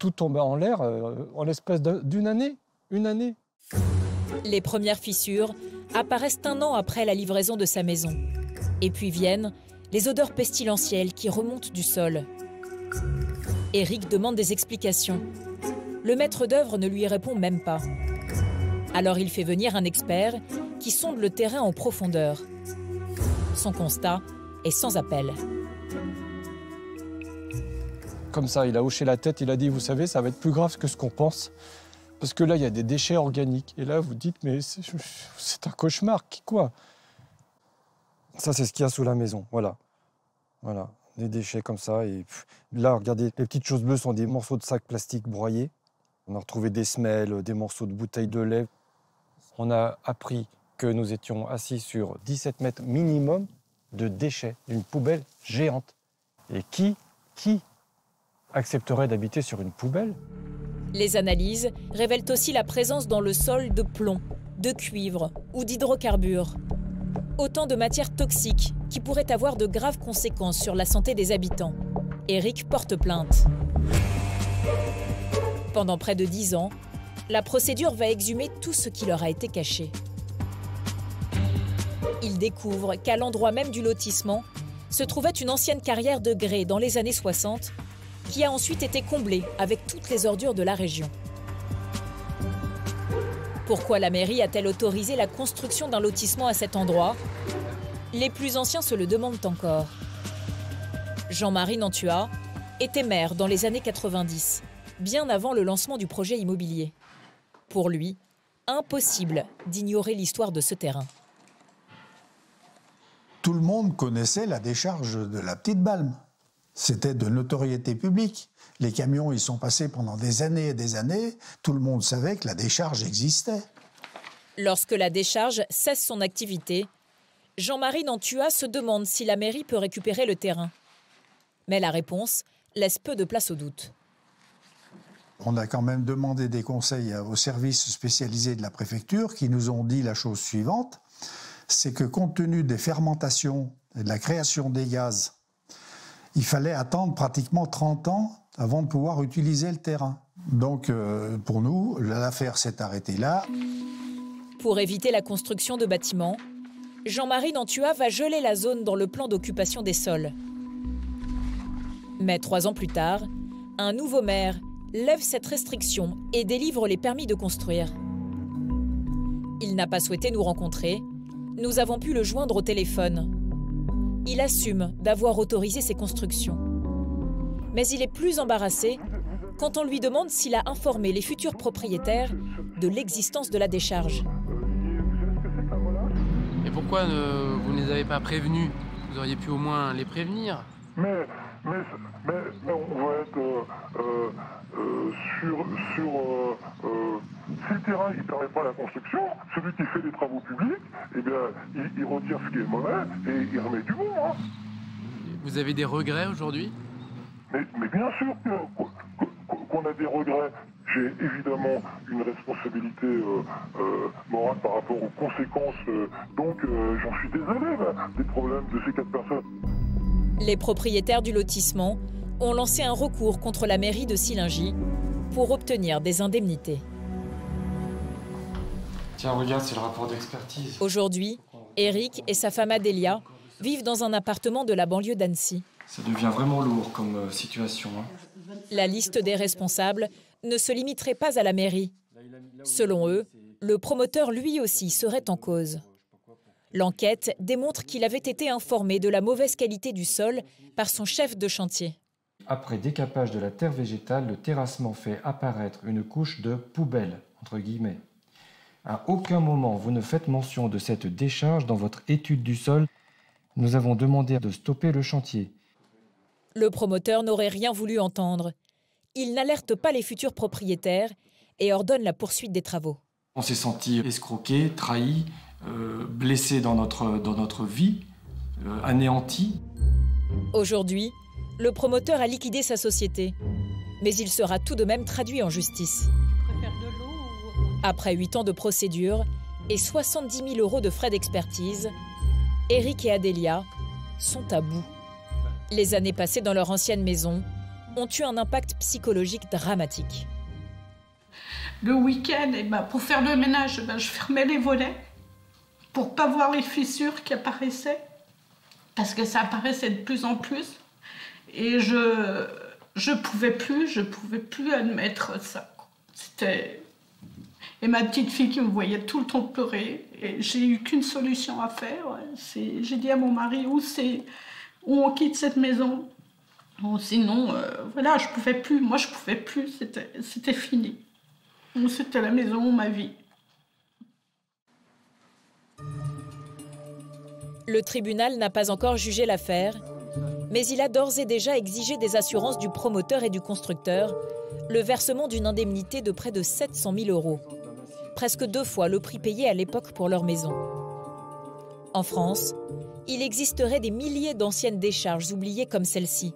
tout tombait en l'air en l'espace d'une année. Une année. Les premières fissures apparaissent 1 an après la livraison de sa maison. Et puis viennent les odeurs pestilentielles qui remontent du sol. Éric demande des explications. Le maître d'œuvre ne lui répond même pas. Alors il fait venir un expert qui sonde le terrain en profondeur. Son constat est sans appel. Comme ça, il a hoché la tête, il a dit, vous savez, ça va être plus grave que ce qu'on pense. Parce que là, il y a des déchets organiques. Et là, vous dites, mais c'est un cauchemar, quoi? Ça, c'est ce qu'il y a sous la maison, voilà. Voilà, des déchets comme ça. Et là, regardez, les petites choses bleues sont des morceaux de sacs plastiques broyés. On a retrouvé des semelles, des morceaux de bouteilles de lait. On a appris que nous étions assis sur 17 mètres minimum de déchets, d'une poubelle géante. Et qui accepterait d'habiter sur une poubelle? Les analyses révèlent aussi la présence dans le sol de plomb, de cuivre ou d'hydrocarbures. Autant de matières toxiques qui pourraient avoir de graves conséquences sur la santé des habitants. Éric porte plainte. Pendant près de 10 ans, la procédure va exhumer tout ce qui leur a été caché. Il découvre qu'à l'endroit même du lotissement se trouvait une ancienne carrière de grès dans les années 60 qui a ensuite été comblée avec toutes les ordures de la région. Pourquoi la mairie a-t-elle autorisé la construction d'un lotissement à cet endroit? Les plus anciens se le demandent encore. Jean-Marie Nantua était maire dans les années 90, bien avant le lancement du projet immobilier. Pour lui, impossible d'ignorer l'histoire de ce terrain. Tout le monde connaissait la décharge de la Petite Balme. C'était de notoriété publique. Les camions y sont passés pendant des années et des années. Tout le monde savait que la décharge existait. Lorsque la décharge cesse son activité, Jean-Marie Nantua se demande si la mairie peut récupérer le terrain. Mais la réponse laisse peu de place au doute. On a quand même demandé des conseils aux services spécialisés de la préfecture qui nous ont dit la chose suivante, c'est que compte tenu des fermentations et de la création des gaz, il fallait attendre pratiquement 30 ans avant de pouvoir utiliser le terrain. Donc pour nous, l'affaire s'est arrêtée là. Pour éviter la construction de bâtiments, Jean-Marie Nantua va geler la zone dans le plan d'occupation des sols. Mais 3 ans plus tard, un nouveau maire lève cette restriction et délivre les permis de construire. Il n'a pas souhaité nous rencontrer. Nous avons pu le joindre au téléphone. Il assume d'avoir autorisé ces constructions. Mais il est plus embarrassé quand on lui demande s'il a informé les futurs propriétaires de l'existence de la décharge. Et pourquoi vous ne les avez pas prévenus? Vous auriez pu au moins les prévenir. Mais on va être si le terrain ne permet pas la construction, celui qui fait des travaux publics, eh bien, il retire ce qui est mauvais et il remet du bon. Hein. Vous avez des regrets aujourd'hui? Mais bien sûr qu'on a des regrets. J'ai évidemment une responsabilité morale par rapport aux conséquences. Donc j'en suis désolé des problèmes de ces 4 personnes. Les propriétaires du lotissement ont lancé un recours contre la mairie de Sillingy pour obtenir des indemnités. Tiens, regarde, c'est le rapport d'expertise. Aujourd'hui, Éric et sa femme Adélia vivent dans un appartement de la banlieue d'Annecy. Ça devient vraiment lourd comme situation. La liste des responsables ne se limiterait pas à la mairie. Selon eux, le promoteur lui aussi serait en cause. L'enquête démontre qu'il avait été informé de la mauvaise qualité du sol par son chef de chantier. Après décapage de la terre végétale, le terrassement fait apparaître une couche de poubelle, entre guillemets. À aucun moment vous ne faites mention de cette décharge dans votre étude du sol. Nous avons demandé de stopper le chantier. Le promoteur n'aurait rien voulu entendre. Il n'alerte pas les futurs propriétaires et ordonne la poursuite des travaux. On s'est senti escroqué, trahi, blessé dans notre vie, anéanti. Aujourd'hui, le promoteur a liquidé sa société, mais il sera tout de même traduit en justice. Après 8 ans de procédure et 70 000 € de frais d'expertise, Éric et Adélia sont à bout. Les années passées dans leur ancienne maison ont eu un impact psychologique dramatique. Le week-end, pour faire le ménage, je fermais les volets pour pas voir les fissures qui apparaissaient, parce que ça apparaissait de plus en plus. Et je pouvais plus admettre ça. C'était... Et ma petite fille qui me voyait tout le temps pleurer. Et j'ai eu qu'une solution à faire. J'ai dit à mon mari, où on quitte cette maison. Sinon, voilà, je pouvais plus. Moi, je pouvais plus. C'était fini. C'était la maison, ma vie. Le tribunal n'a pas encore jugé l'affaire, mais il a d'ores et déjà exigé des assurances du promoteur et du constructeur le versement d'une indemnité de près de 700 000 €, presque 2 fois le prix payé à l'époque pour leur maison. En France, il existerait des milliers d'anciennes décharges oubliées comme celle-ci.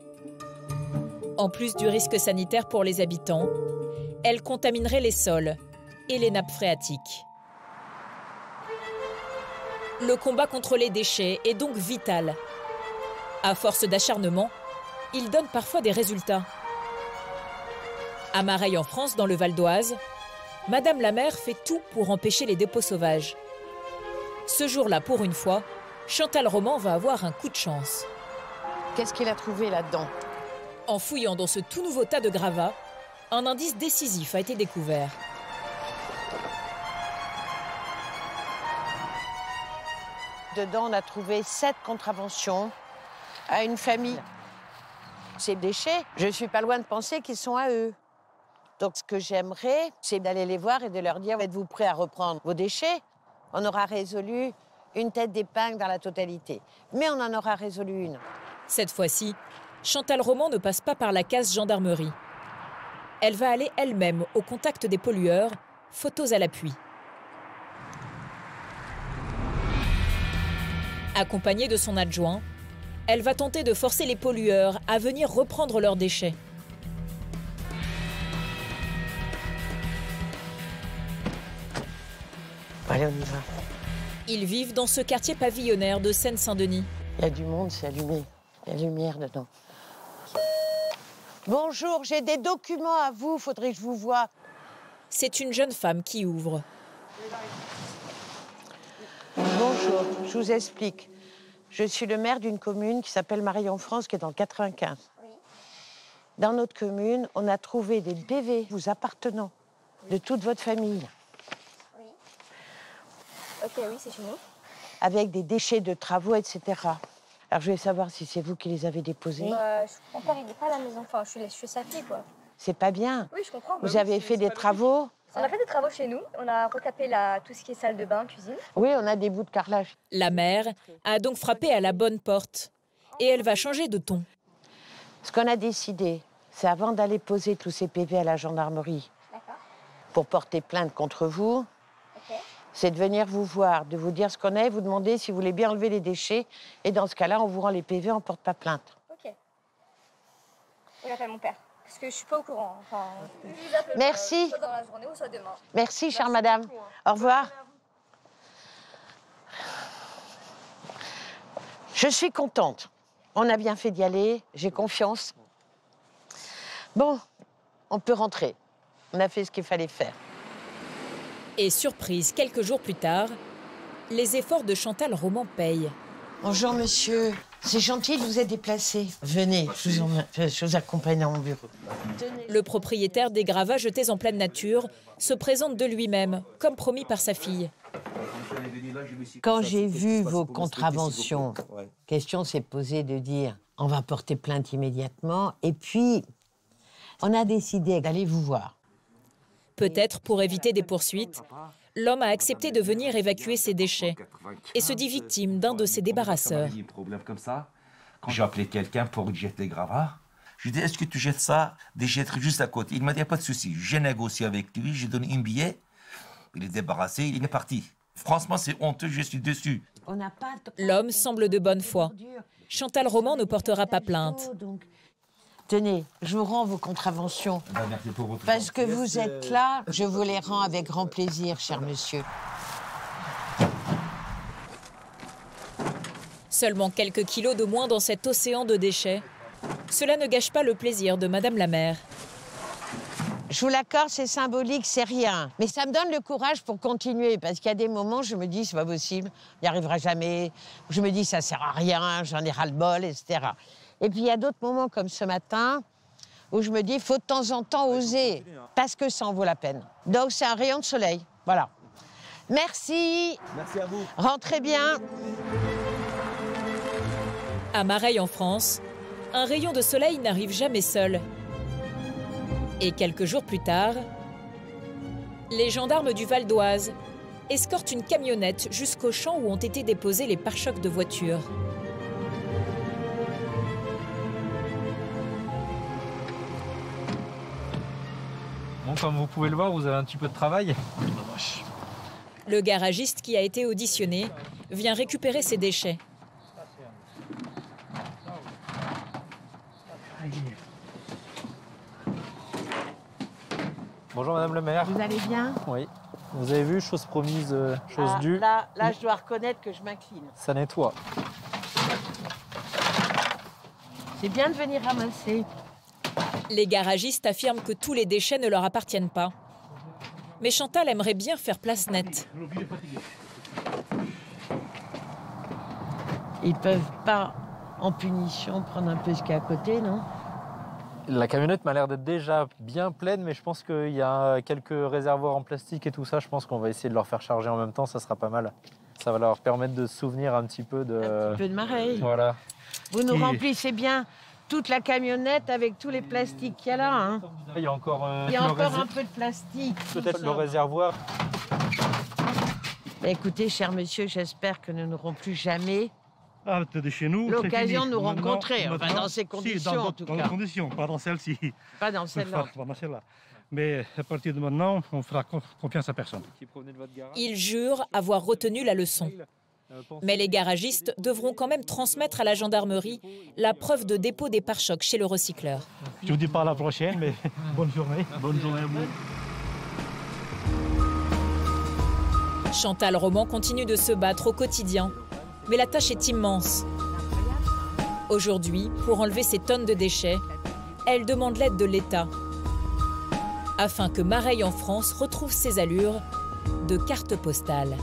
En plus du risque sanitaire pour les habitants, elles contamineraient les sols et les nappes phréatiques. Le combat contre les déchets est donc vital. À force d'acharnement, il donne parfois des résultats. À Mareil en France, dans le Val d'Oise, Madame la maire fait tout pour empêcher les dépôts sauvages. Ce jour-là, pour une fois, Chantal Roman va avoir un coup de chance. Qu'est-ce qu'il a trouvé là-dedans? En fouillant dans ce tout nouveau tas de gravats, un indice décisif a été découvert. Dedans, on a trouvé 7 contraventions à une famille. Ces déchets, je ne suis pas loin de penser qu'ils sont à eux. Donc, ce que j'aimerais, c'est d'aller les voir et de leur dire « Êtes-vous prêts à reprendre vos déchets ?» On aura résolu une tête d'épingle dans la totalité. Mais on en aura résolu une. Cette fois-ci, Chantal Roman ne passe pas par la case gendarmerie. Elle va aller elle-même au contact des pollueurs, photos à l'appui. Accompagnée de son adjoint, elle va tenter de forcer les pollueurs à venir reprendre leurs déchets. Allez, on y va. Ils vivent dans ce quartier pavillonnaire de Seine-Saint-Denis. Il y a du monde, c'est allumé. Il y a lumière dedans. Bonjour, j'ai des documents à vous, faudrait que je vous voie. C'est une jeune femme qui ouvre. Bonjour, je vous explique. Je suis le maire d'une commune qui s'appelle Mareil en France, qui est dans le 95. Dans notre commune, on a trouvé des PV vous appartenant de toute votre famille. Oui. Ok, oui, c'est chez nous. Avec des déchets de travaux, etc. Alors je voulais savoir si c'est vous qui les avez déposés. Mon père, il n'est pas à la maison. Enfin, je suis sa fille, quoi. C'est pas bien. Oui, je comprends. Vous avez fait des travaux? On a fait des travaux chez nous. On a retapé tout ce qui est salle de bain, cuisine. Oui, on a des bouts de carrelage. La mère a donc frappé à la bonne porte. Et elle va changer de ton. Ce qu'on a décidé, c'est avant d'aller poser tous ces PV à la gendarmerie pour porter plainte contre vous, c'est de venir vous voir, de vous dire ce qu'on est, vous demander si vous voulez bien enlever les déchets. Et dans ce cas-là, on vous rend les PV, on ne porte pas plainte. Ok. Il appelle mon père. Parce que je ne suis pas au courant. Enfin, merci. Soit dans la journée ou soit demain. Merci, chère madame. Beaucoup, hein. Au revoir. Je suis contente. On a bien fait d'y aller. J'ai confiance. Bon, on peut rentrer. On a fait ce qu'il fallait faire. Et surprise, quelques jours plus tard, les efforts de Chantal Roman payent. Bonjour, monsieur. C'est gentil de vous être déplacé. Venez, je vous accompagne à mon bureau. Le propriétaire des gravats jetés en pleine nature se présente de lui-même, comme promis par sa fille. Quand j'ai vu vos contraventions, question s'est posée de dire on va porter plainte immédiatement. Et puis, on a décidé d'aller vous voir. Peut-être pour éviter des poursuites, l'homme a accepté de venir évacuer ses déchets et se dit victime d'un de ses débarrasseurs. J'ai appelé quelqu'un pour que jette les gravats. Je lui ai dit, est-ce que tu jettes ça, des jetteries juste à côté? Il m'a dit, il n'y a pas de souci. J'ai négocié avec lui, j'ai donné un billet. Il est débarrassé, il est parti. Franchement, c'est honteux, je suis dessus. L'homme semble de bonne foi. Chantal Roman ne portera pas plainte. Tenez, je vous rends vos contraventions. Merci pour votre Parce que vous êtes là, je vous les rends avec grand plaisir, cher monsieur. Seulement quelques kilos de moins dans cet océan de déchets. Cela ne gâche pas le plaisir de Madame la maire. Je vous l'accorde, c'est symbolique, c'est rien. Mais ça me donne le courage pour continuer, parce qu'il y a des moments où je me dis, c'est pas possible, on n'y arrivera jamais. Je me dis, ça sert à rien, j'en ai ras-le-bol, etc. Et puis il y a d'autres moments comme ce matin, où je me dis, il faut de temps en temps oser, parce que ça en vaut la peine. Donc c'est un rayon de soleil, voilà. Merci. Merci à vous. Rentrez bien. À Mareil, en France, un rayon de soleil n'arrive jamais seul. Et quelques jours plus tard, les gendarmes du Val d'Oise escortent une camionnette jusqu'au champ où ont été déposés les pare-chocs de voitures. Bon, comme vous pouvez le voir, vous avez un petit peu de travail. Le garagiste qui a été auditionné vient récupérer ses déchets. Bonjour Madame le maire. Vous allez bien? Oui. Vous avez vu, chose promise, chose due. Là, je dois reconnaître que je m'incline. Ça nettoie. C'est bien de venir ramasser. Les garagistes affirment que tous les déchets ne leur appartiennent pas. Mais Chantal aimerait bien faire place nette. Ils peuvent pas, en punition, prendre un peu ce qu'il y a à côté, non? La camionnette m'a l'air d'être déjà bien pleine, mais je pense qu'il y a quelques réservoirs en plastique et tout ça. Je pense qu'on va essayer de leur faire charger en même temps, ça sera pas mal. Ça va leur permettre de se souvenir un petit peu de... Un petit peu de Mareil. Voilà. Vous nous remplissez bien toute la camionnette avec tous les plastiques qu'il y a là. Hein. Il y a encore, il y a encore un peu de plastique. Peut-être le réservoir. Écoutez, cher monsieur, j'espère que nous n'aurons plus jamais de chez nous, l'occasion de nous rencontrer, enfin, dans ces conditions si, en tout cas. Dans d'autres conditions, pas dans celle-ci. Pas dans celle-là. Pas dans celle-là. Mais à partir de maintenant, on fera confiance à personne. Ils jurent avoir retenu la leçon. Mais les garagistes devront quand même transmettre à la gendarmerie la preuve de dépôt des pare-chocs chez le recycleur. Je ne vous dis pas à la prochaine, mais bonne journée. Bonne journée à vous. Chantal Roman continue de se battre au quotidien, mais la tâche est immense. Aujourd'hui, pour enlever ces tonnes de déchets, elle demande l'aide de l'État, afin que Mareil en France retrouve ses allures de carte postale.